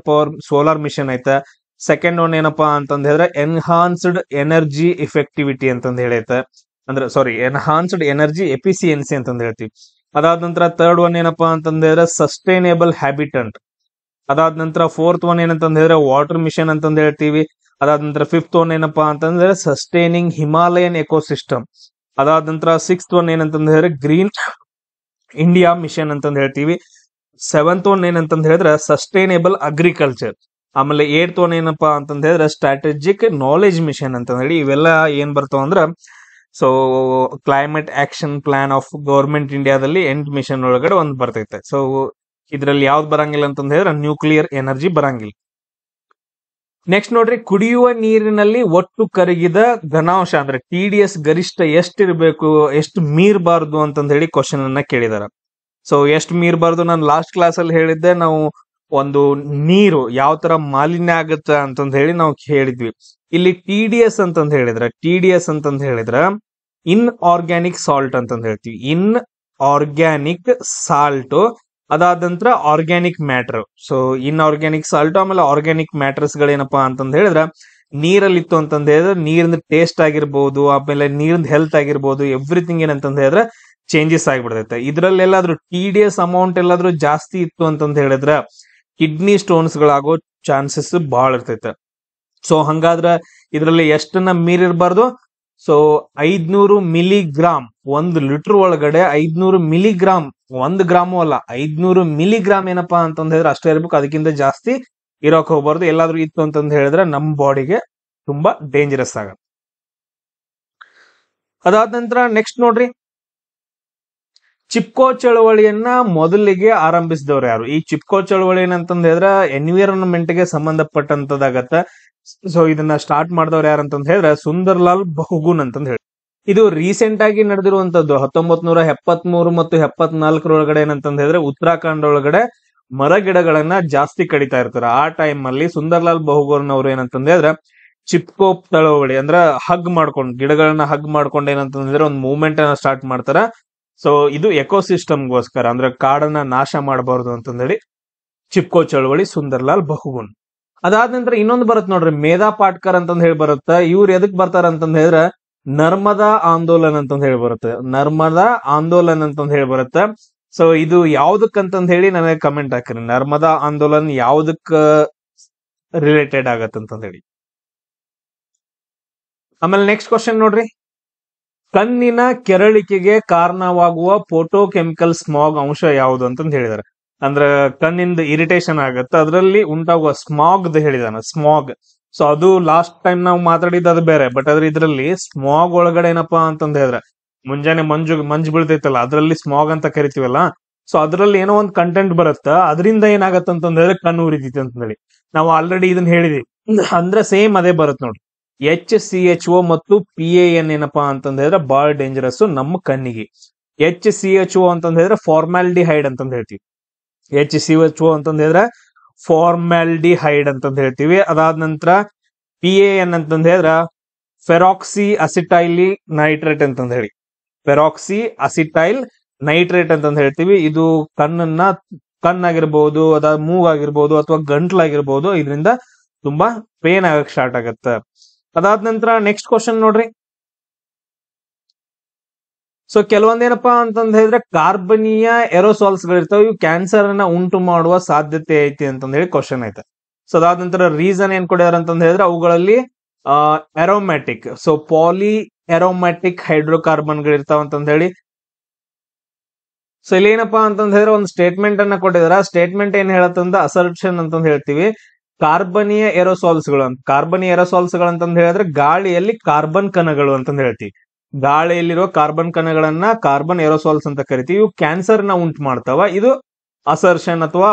ಸೋಲಾರ್ ಮಿಷನ್ ಐತೆ. ಸೆಕೆಂಡ್ ಒನ್ ಏನಪ್ಪಾ ಅಂತಂದ್ ಹೇಳಿದ್ರೆ ಎನ್ಹಾನ್ಸ್ಡ್ ಎನರ್ಜಿ ಎಫೆಕ್ಟಿವಿಟಿ ಅಂತಂದ್ ಹೇಳೈತೆ. ಅಂದ್ರೆ ಸಾರಿ, ಎನ್ಹಾನ್ಸ್ಡ್ ಎನರ್ಜಿ ಎಫಿಸಿಯನ್ಸಿ ಅಂತಂದ್ ಹೇಳ್ತೀವಿ. ಅದಾದ ನಂತರ ಥರ್ಡ್ ಒನ್ ಏನಪ್ಪಾ ಅಂತಂದ್ ಹೇಳಿದ್ರೆ ಸಸ್ಟೈನೇಬಲ್ ಹ್ಯಾಬಿಟೆಂಟ್. ಅದಾದ ನಂತರ ಫೋರ್ತ್ ಒನ್ ಏನಂತಂದ್ ಹೇಳಿದ್ರೆ ವಾಟರ್ ಮಿಷನ್ ಅಂತಂದ್ ಹೇಳ್ತೀವಿ. ಅದಾದ ನಂತರ ಫಿಫ್ತ್ ಒನ್ ಏನಪ್ಪಾ ಅಂತಂದ್ರೆ ಸಸ್ಟೈನಿಂಗ್ ಹಿಮಾಲಯನ್ ಎಕೋಸಿಸ್ಟಮ್. ಅದಾದ ನಂತರ ಸಿಕ್ಸ್ತ್ ಒನ್ ಏನಂತಂದ್ ಹೇಳಿದ್ರೆ ಗ್ರೀನ್ ಇಂಡಿಯಾ ಮಿಷನ್ ಅಂತಂದ್ ಹೇಳ್ತೀವಿ. ಸೆವೆಂತ್ ಒನ್ ಏನಂತಂದ್ ಹೇಳಿದ್ರೆ ಸಸ್ಟೈನೇಬಲ್ ಅಗ್ರಿಕಲ್ಚರ್. ಆಮೇಲೆ ಏಟ್ ಒನ್ ಏನಪ್ಪಾ ಅಂತಂದ್ ಹೇಳಿದ್ರೆ ಸ್ಟ್ರಾಟಜಿಕ್ ನಾಲೆಜ್ ಮಿಷನ್ ಅಂತ ಹೇಳಿ. ಇವೆಲ್ಲ ಏನ್ ಬರ್ತಾವ ಅಂದ್ರ so climate action plan of government ಇಂಡಿಯಾದಲ್ಲಿ 8 ಮಿಷನ್ ಒಳಗಡೆ ಒಂದ್ ಬರ್ತೈತೆ. ಸೊ ಇದ್ರಲ್ಲಿ ಯಾವ್ದು ಬರಂಗಿಲ್ಲ ಅಂತಂದ್ ಹೇಳಿದ್ರೆ ನ್ಯೂಕ್ಲಿಯರ್ ಎನರ್ಜಿ ಬರಂಗಿಲ್ಲ. ನೆಕ್ಸ್ಟ್ ನೋಡ್ರಿ, ಕುಡಿಯುವ ನೀರಿನಲ್ಲಿ ಒಟ್ಟು ಕರಗಿದ ಘನಾಂಶ ಅಂದ್ರೆ TDS ಗರಿಷ್ಠ ಎಷ್ಟಿರ್ಬೇಕು, ಎಷ್ಟು ಮೀರಬಾರ್ದು ಅಂತಂದ್ ಹೇಳಿ ಕ್ವಶನ್ ಅನ್ನ ಕೇಳಿದಾರೆ. ಸೊ ಎಷ್ಟು ಮೀರಬಾರ್ದು ನಾನು ಲಾಸ್ಟ್ ಕ್ಲಾಸ್ ಅಲ್ಲಿ ಹೇಳಿದ್ದೆ. ನಾವು ಒಂದು ನೀರು ಯಾವ ತರ ಮಾಲಿನ್ಯ ಆಗುತ್ತೆ ಅಂತಂದ್ ಹೇಳಿ ನಾವು ಹೇಳಿದ್ವಿ. ಇಲ್ಲಿ TDS ಅಂತಂದ್ ಹೇಳಿದ್ರ ಇನ್ ಆರ್ಗ್ಯಾನಿಕ್ ಸಾಲ್ಟ್ ಅಂತಂದ್ ಹೇಳ್ತೀವಿ. ಇನ್ ಆರ್ಗ್ಯಾನಿಕ್ ಸಾಲ್ಟ್, ಅದಾದ ನಂತರ organic matter. So in organic salt ಆಮೇಲೆ ಆರ್ಗ್ಯಾನಿಕ್ ಮ್ಯಾಟರ್ಸ್ ಗಳೇನಪ್ಪಾ ಅಂತಂದ್ ಹೇಳಿದ್ರೆ ನೀರಲ್ಲಿ ಇತ್ತು ಅಂತಂದ್ ಹೇಳಿದ್ರೆ ನೀರಿನ ಟೇಸ್ಟ್ ಆಗಿರ್ಬಹುದು, ಆಮೇಲೆ ನೀರಿನ ಹೆಲ್ತ್ ಆಗಿರ್ಬಹುದು, ಎವ್ರಿಥಿಂಗ್ ಏನಂತಂದ್ ಹೇಳಿದ್ರೆ ಚೇಂಜಸ್ ಆಗಿಬಿಡ್ತೈತೆ. ಇದ್ರಲ್ಲಿ ಎಲ್ಲಾದ್ರೂ TDS ಅಮೌಂಟ್ ಎಲ್ಲಾದ್ರೂ ಜಾಸ್ತಿ ಇತ್ತು ಅಂತಂದ್ ಹೇಳಿದ್ರೆ ಕಿಡ್ನಿ ಸ್ಟೋನ್ಸ್ ಗಳಾಗೋ ಚಾನ್ಸಸ್ ಬಹಳ ಇರ್ತೈತೆ. ಸೊ ಹಂಗಾದ್ರ ಇದರಲ್ಲಿ ಎಷ್ಟನ್ನ ಮೀರಿರಬಾರ್ದು? ಸೊ 500 ಮಿಲಿಗ್ರಾಮ್, 1 ಲೀಟರ್ ಒಳಗಡೆ 500 ಮಿಲಿಗ್ರಾಮ್, 1 ಗ್ರಾಮು ಅಲ್ಲ 500 ಮಿಲಿಗ್ರಾಮ್ ಏನಪ್ಪಾ ಅಂತಂದ್ ಹೇಳಿದ್ರೆ ಅಷ್ಟೇ ಇರ್ಬೇಕು, ಅದಕ್ಕಿಂತ ಜಾಸ್ತಿ ಇರೋಕ್ ಹೋಗ್ಬಾರ್ದು. ಎಲ್ಲಾದ್ರೂ ಇತ್ತು ಅಂತಂದ್ ಹೇಳಿದ್ರೆ ನಮ್ ಬಾಡಿಗೆ ತುಂಬಾ ಡೇಂಜರಸ್ ಆಗತ್ತೆ. ಅದಾದ ನಂತರ ನೆಕ್ಸ್ಟ್ ನೋಡ್ರಿ, ಚಿಪ್ಕೋ ಚಳವಳಿಯನ್ನ ಮೊದಲಿಗೆ ಆರಂಭಿಸಿದವ್ರು ಯಾರು? ಈ ಚಿಪ್ಕೋ ಚಳವಳಿ ಏನಂತಂದ್ ಹೇಳಿದ್ರೆ ಎನ್ವಿರಾನ್ಮೆಂಟ್ ಗೆ ಸಂಬಂಧಪಟ್ಟಂತದಾಗತ್ತ. ಸೊ ಇದನ್ನ ಸ್ಟಾರ್ಟ್ ಮಾಡಿದವ್ರು ಯಾರಂತಂದ್ ಹೇಳಿದ್ರೆ ಸುಂದರ್ಲಾಲ್ ಬಹುಗುನ್ ಅಂತಂದ್ ಹೇಳಿ. ಇದು ರೀಸೆಂಟ್ ಆಗಿ ನಡೆದಿರುವಂತದ್ದು 1973 ಮತ್ತು 74 ಒಳಗಡೆ ಏನಂತಂದ್ ಹೇಳಿದ್ರೆ ಉತ್ತರಾಖಂಡ್ ಒಳಗಡೆ ಮರ ಗಿಡಗಳನ್ನ ಜಾಸ್ತಿ ಕಡಿತಾ ಇರ್ತಾರೆ. ಆ ಟೈಮ್ ಅಲ್ಲಿ ಸುಂದರ್ಲಾಲ್ ಬಹುಗುನ್ ಅವ್ರು ಏನಂತಂದ್ ಹೇಳಿದ್ರೆ ಚಿಪ್ಕೋ ಚಳವಳಿ ಅಂದ್ರ ಹಗ್ ಮಾಡ್ಕೊಂಡು, ಗಿಡಗಳನ್ನ ಹಗ್ ಮಾಡ್ಕೊಂಡು ಏನಂತಂದ್ರೆ ಒಂದು ಮೂವ್ಮೆಂಟ್ ಅನ್ನ ಸ್ಟಾರ್ಟ್ ಮಾಡ್ತಾರ. ಸೊ ಇದು ಎಕೋಸಿಸ್ಟಮ್ಗೋಸ್ಕರ, ಅಂದ್ರೆ ಕಾಡನ್ನ ನಾಶ ಮಾಡಬಾರ್ದು ಅಂತಂದೇಳಿ ಚಿಪ್ಕೋ ಚಳವಳಿ, ಸುಂದರ್ಲಾಲ್ ಬಹುಗುನ್. ಅದಾದ ನಂತರ ಇನ್ನೊಂದು ಬರುತ್ತೆ ನೋಡ್ರಿ, ಮೇಧಾ ಪಾಟ್ಕರ್ ಅಂತಂದ್ ಹೇಳಿ ಬರುತ್ತೆ. ಇವ್ರು ಎದಕ್ ಬರ್ತಾರ ಅಂತಂದ್ ಹೇಳಿದ್ರೆ ನರ್ಮದಾ ಆಂದೋಲನ್ ಅಂತಂದ್ ಹೇಳಿ ಬರುತ್ತೆ. ನರ್ಮದಾ ಆಂದೋಲನ್ ಅಂತಂದ್ ಹೇಳಿ ಬರುತ್ತೆ. ಸೊ ಇದು ಯಾವ್ದಕ್ ಅಂತಂದ್ ಹೇಳಿ ನನಗೆ ಕಮೆಂಟ್ ಹಾಕಿರಿ, ನರ್ಮದಾ ಆಂದೋಲನ್ ಯಾವ್ದಕ್ ರಿಲೇಟೆಡ್ ಆಗತ್ತಂತಂದ್ ಹೇಳಿ. ಆಮೇಲೆ ನೆಕ್ಸ್ಟ್ ಕ್ವಶನ್ ನೋಡ್ರಿ, ಕಣ್ಣಿನ ಕೆರಳಿಕೆಗೆ ಕಾರಣವಾಗುವ ಫೋಟೋಕೆಮಿಕಲ್ ಸ್ಮಾಗ್ ಅಂಶ ಯಾವುದು ಅಂತಂದ್ ಹೇಳಿದಾರೆ. ಅಂದ್ರ ಕಣ್ಣಿಂದ ಇರಿಟೇಷನ್ ಆಗತ್ತೆ, ಅದರಲ್ಲಿ ಉಂಟಾಗುವ ಸ್ಮಾಗ್ ಹೇಳಿದಾನ, ಸ್ಮಾಗ್. ಸೊ ಅದು ಲಾಸ್ಟ್ ಟೈಮ್ ನಾವು ಮಾತಾಡಿದ್ದು ಅದು ಬೇರೆ, ಬಟ್ ಅದ್ರ ಇದ್ರಲ್ಲಿ ಸ್ಮಾಗ್ ಒಳಗಡೆ ಏನಪ್ಪಾ ಅಂತಂದ್ ಹೇಳಿದ್ರೆ ಮುಂಜಾನೆ ಮಂಜು ಬೀಳ್ತೈತಲ್ಲ, ಅದ್ರಲ್ಲಿ ಸ್ಮಾಗ್ ಅಂತ ಕರಿತೀವಲ್ಲ. ಸೊ ಅದ್ರಲ್ಲಿ ಏನೋ ಒಂದು ಕಂಟೆಂಟ್ ಬರುತ್ತ, ಅದರಿಂದ ಏನಾಗತ್ತ ಅಂತಂದ್ ಹೇಳಿದ್ರೆ ಕಣ್ಣು ಉರಿತೈತಿ ಅಂತ ಹೇಳಿ ನಾವು ಆಲ್ರೆಡಿ ಇದನ್ನ ಹೇಳಿದ್ವಿ. ಅಂದ್ರೆ ಸೇಮ್ ಅದೇ ಬರುತ್ತೆ ನೋಡ್ರಿ. HCHO ಮತ್ತು PAN ಏನಪ್ಪಾ ಅಂತಂದ್ ಹೇಳಿದ್ರೆ ಬಹಳ ಡೇಂಜರಸ್ ನಮ್ಮ ಕಣ್ಣಿಗೆ. HCHO ಅಂತಂದ್ ಹೇಳಿದ್ರೆ ಫಾರ್ಮಾಲ್ಡಿಹೈಡ್ ಅಂತಂದ್ ಹೇಳ್ತೀವಿ. HCHO ಅಂತಂದ್ ಹೇಳಿದ್ರೆ ಫಾರ್ಮಾಲ್ಡಿಹೈಡ್ ಅಂತಂದ್ ಹೇಳ್ತೀವಿ. ಅದಾದ ನಂತರ PAN ಅಂತಂದ್ ಹೇಳಿದ್ರೆ ಫೆರಾಕ್ಸಿ ಅಸಿಟೈಲಿ ನೈಟ್ರೇಟ್ ಅಂತಂದ್ ಹೇಳಿ, ಫೆರಾಕ್ಸಿ ಅಸಿಟೈಲ್ ನೈಟ್ರೇಟ್ ಅಂತಂದ್ ಹೇಳ್ತೀವಿ. ಇದು ಕಣ್ಣಾಗಿರ್ಬಹುದು, ಅದಾದ ಮೂಗಾಗಿರ್ಬಹುದು ಅಥವಾ ಗಂಟ್ಲಾಗಿರ್ಬಹುದು, ಇದರಿಂದ ತುಂಬಾ ಪೇನ್ ಆಗಕ್ ಸ್ಟಾರ್ಟ್ ಆಗತ್ತ. ಅದಾದ ನಂತರ ನೆಕ್ಸ್ಟ್ ಕ್ವಶನ್ ನೋಡ್ರಿ, ಸೊ ಕೆಲವೊಂದೇನಪ್ಪಾ ಅಂತಂದ್ ಹೇಳಿದ್ರೆ ಕಾರ್ಬನೀಯ ಏರೋಸಾಲ್ಸ್ ಗಳಿರ್ತಾವ, ಇವು ಕ್ಯಾನ್ಸರ್ ಅನ್ನ ಉಂಟು ಮಾಡುವ ಸಾಧ್ಯತೆ ಐತಿ ಅಂತಂದ್ ಹೇಳಿ ಕ್ವಶನ್ ಐತೆ. ಸೊ ಅದಾದ ನಂತರ ರೀಸನ್ ಏನ್ ಕೊಡ್ಯಾರ ಅಂತಂದ್ ಹೇಳಿದ್ರೆ ಅವುಗಳಲ್ಲಿ ಅರೋಮ್ಯಾಟಿಕ್, ಸೊ ಪಾಲಿ ಅರೋಮ್ಯಾಟಿಕ್ ಹೈಡ್ರೋಕಾರ್ಬನ್ ಗಳಿರ್ತಾವ ಅಂತಂದ್ ಹೇಳಿ. ಸೊ ಇಲ್ಲಿ ಏನಪ್ಪಾ ಅಂತಂದ್ ಹೇಳಿದ್ರೆ ಒಂದು ಸ್ಟೇಟ್ಮೆಂಟ್ ಅನ್ನ ಕೊಟ್ಟಿದಾರ. ಸ್ಟೇಟ್ಮೆಂಟ್ ಏನ್ ಹೇಳತ್ತಂದ ಅಸರ್ಪ್ಷನ್ ಅಂತಂದ್ ಹೇಳ್ತೀವಿ. ಕಾರ್ಬನೀಯ ಏರೋಸಾಲ್ಸ್ ಗಳು ಅಂತ, ಕಾರ್ಬನೀಯ ಏರೋಸಾಲ್ಸ್ ಗಳು ಅಂತಂದ್ ಹೇಳಿದ್ರೆ ಗಾಳಿಯಲ್ಲಿ ಕಾರ್ಬನ್ ಕಣಗಳು ಅಂತಂದ್ ಹೇಳ್ತೀವಿ. ಗಾಳಿಯಲ್ಲಿರೋ ಕಾರ್ಬನ್ ಕಣಗಳನ್ನ ಕಾರ್ಬನ್ ಏರೋಸಾಲ್ಸ್ ಅಂತ ಕರಿತೀವಿ. ಇವು ಕ್ಯಾನ್ಸರ್ ನ ಉಂಟು ಮಾಡ್ತಾವ. ಇದು ಅಸರ್ಷನ್ ಅಥವಾ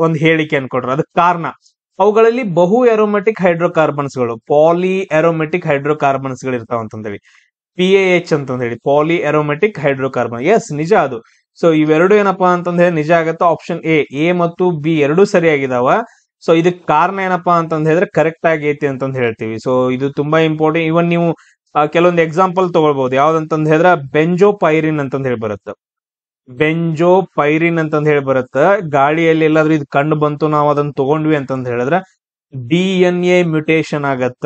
ಒಂದು ಹೇಳಿಕೆ ಅನ್ಕೊಟ್ರ. ಅದಕ್ಕೆ ಕಾರಣ ಅವುಗಳಲ್ಲಿ ಬಹು ಅರೋಮೆಟಿಕ್ ಹೈಡ್ರೋಕಾರ್ಬನ್ಸ್ ಗಳು, ಪಾಲಿ ಅರೋಮೆಟಿಕ್ ಹೈಡ್ರೋಕಾರ್ಬನ್ಸ್ ಗಳು ಇರ್ತಾವ ಅಂತಂದೇಳಿ, PAH ಅಂತಂದ್ ಹೇಳಿ, ಪಾಲಿ ಅರೋಮೆಟಿಕ್ ಹೈಡ್ರೋಕಾರ್ಬನ್. ಎಸ್, ನಿಜ ಅದು. ಸೊ ಇವೆರಡು ಏನಪ್ಪಾ ಅಂತಂದ್ ಹೇಳಿ ನಿಜ ಆಗತ್ತ. ಆಪ್ಷನ್ ಎ ಮತ್ತು ಬಿ ಎರಡೂ ಸರಿಯಾಗಿದಾವ. ಸೊ ಇದಕ್ ಕಾರಣ ಏನಪ್ಪಾ ಅಂತಂದ್ ಹೇಳಿದ್ರೆ ಕರೆಕ್ಟ್ ಆಗೈತಿ ಅಂತಂದ್ ಹೇಳ್ತೀವಿ. ಸೊ ಇದು ತುಂಬಾ ಇಂಪಾರ್ಟೆಂಟ್. ಇವನ್ ನೀವು ಕೆಲವೊಂದು ಎಕ್ಸಾಂಪಲ್ ತಗೊಳ್ಬಹುದು. ಯಾವ್ದಂತಂದ್ ಹೇಳಿದ್ರೆ ಬೆಂಜೋಪೈರಿನ್ ಅಂತಂದ್ ಹೇಳಿ ಬರುತ್ತೆ. ಬೆಂಜೋಪೈರಿನ್ ಅಂತಂದ್ ಹೇಳಿ ಬರುತ್ತೆ. ಗಾಳಿಯಲ್ಲಿ ಎಲ್ಲಾದ್ರೂ ಇದು ಕಂಡು ಬಂತು, ನಾವು ಅದನ್ನ ತಗೊಂಡ್ವಿ ಅಂತಂದ್ ಹೇಳಿದ್ರೆ DNA ಮ್ಯೂಟೇಶನ್ ಆಗತ್ತ,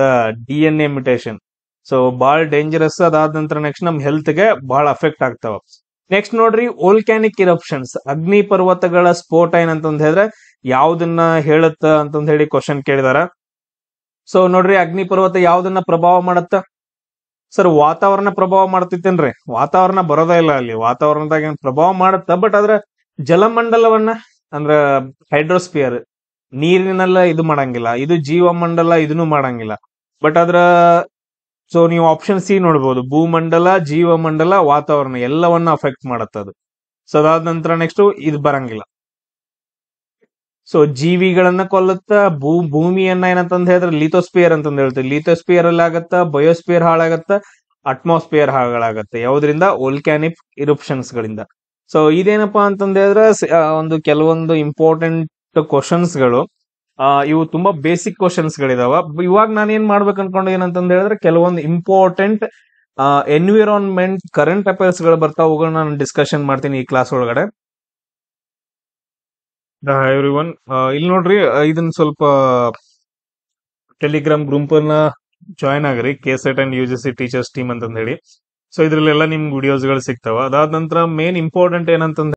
DNA ಮ್ಯೂಟೇಶನ್. ಸೊ ಬಹಳ ಡೇಂಜರಸ್. ಅದಾದ ನಂತರ ನೆಕ್ಸ್ಟ್ ನಮ್ ಹೆಲ್ತ್ ಗೆ ಬಹಳ ಅಫೆಕ್ಟ್ ಆಗ್ತಾವ. ನೆಕ್ಸ್ಟ್ ನೋಡ್ರಿ, ವೋಲ್ಕ್ಯಾನಿಕ್ ಇರಪ್ಷನ್ಸ್, ಅಗ್ನಿ ಪರ್ವತಗಳ ಸ್ಫೋಟ ಏನಂತಂದ್ ಹೇಳಿದ್ರೆ ಯಾವ್ದನ್ನ ಹೇಳುತ್ತ ಅಂತಂದ್ ಹೇಳಿ ಕ್ವಶನ್ ಕೇಳಿದಾರ. ಸೊ ನೋಡ್ರಿ, ಅಗ್ನಿ ಪರ್ವತ ಯಾವ್ದನ್ನ ಪ್ರಭಾವ ಮಾಡತ್ತ? ಸರ್ ವಾತಾವರಣ ಪ್ರಭಾವ ಮಾಡ್ತೈತೇನ್ರಿ? ವಾತಾವರಣ ಬರೋದೇ ಇಲ್ಲ ಅಲ್ಲಿ. ವಾತಾವರಣದಾಗ ಏನ್ ಪ್ರಭಾವ ಮಾಡತ್ತ, ಬಟ್ ಅದ್ರ ಜಲಮಂಡಲವನ್ನ ಅಂದ್ರ ಹೈಡ್ರೋಸ್ಪಿಯರ್ ನೀರಿನೆಲ್ಲ ಇದು ಮಾಡಂಗಿಲ್ಲ. ಇದು ಜೀವಮಂಡಲ, ಇದನ್ನು ಮಾಡಂಗಿಲ್ಲ. ಬಟ್ ಅದ್ರ ಸೊ ನೀವು ಆಪ್ಷನ್ ಸಿ ನೋಡ್ಬೋದು, ಭೂಮಂಡಲ, ಜೀವಮಂಡಲ, ವಾತಾವರಣ ಎಲ್ಲವನ್ನ ಅಫೆಕ್ಟ್ ಮಾಡತ್ತದು. ಸೊ ಅದಾದ ನಂತರ ನೆಕ್ಸ್ಟ್ ಇದು ಬರಂಗಿಲ್ಲ. ಸೊ ಜೀವಿಗಳನ್ನ ಕೊಲ್ಲತ್ತ, ಭೂಮಿಯನ್ನ ಏನಂತಂದ್ ಹೇಳಿದ್ರೆ ಲಿಥೋಸ್ಪಿಯರ್ ಅಂತಂದ್ ಹೇಳ್ತೀವಿ. ಲಿಥೋಸ್ಪಿಯರ್ ಅಲ್ಲಿ ಆಗತ್ತ, ಬಯೋಸ್ಪಿಯರ್ ಹಾಳಾಗತ್ತ, ಅಟ್ಮಾಸ್ಫಿಯರ್ ಹಾಳಾಗತ್ತೆ. ಯಾವ್ದ್ರಿಂದ? ವೋಲ್ಕ್ಯಾನಿಕ್ ಇರಪ್ಷನ್ಸ್ ಗಳಿಂದ. ಸೊ ಇದೇನಪ್ಪಾ ಅಂತಂದ್ ಹೇಳಿದ್ರೆ ಒಂದು ಕೆಲವೊಂದು ಇಂಪಾರ್ಟೆಂಟ್ ಕ್ವಶನ್ಸ್ ಗಳು, ಇವು ತುಂಬಾ ಬೇಸಿಕ್ ಕ್ವಶನ್ಸ್ ಗಳಿದಾವ. ಇವಾಗ ನಾನು ಏನ್ ಮಾಡ್ಬೇಕು ಅನ್ಕೊಂಡು ಏನಂತಂದ್ ಹೇಳಿದ್ರೆ ಕೆಲವೊಂದು ಇಂಪಾರ್ಟೆಂಟ್ ಎನ್ವಿರಾನ್ಮೆಂಟ್ ಕರೆಂಟ್ ಅಫೇರ್ಸ್ ಗಳು ಬರ್ತಾವ, ಅವುಗಳನ್ನ ನಾನು ಡಿಸ್ಕಷನ್ ಮಾಡ್ತೀನಿ ಈ ಕ್ಲಾಸ್ ಒಳಗಡೆ. ಎವ್ರಿವನ್, ಇಲ್ಲಿ ನೋಡ್ರಿ, ಇದನ್ನ ಸ್ವಲ್ಪ ಟೆಲಿಗ್ರಾಮ್ ಗ್ರೂಪ್ ಅನ್ನ join agri, KSET and UGC teachers team ಅಂತಂದ್ ಹೇಳಿ. ಸೊ ಇದ್ರಲ್ಲೆಲ್ಲ ನಿಮ್ಗೆ ವಿಡಿಯೋಸ್ ಗಳು ಸಿಗ್ತಾವ. ಅದಾದ ನಂತರ ಮೇನ್ ಇಂಪಾರ್ಟೆಂಟ್ ಏನಂತಂದ್ರೆ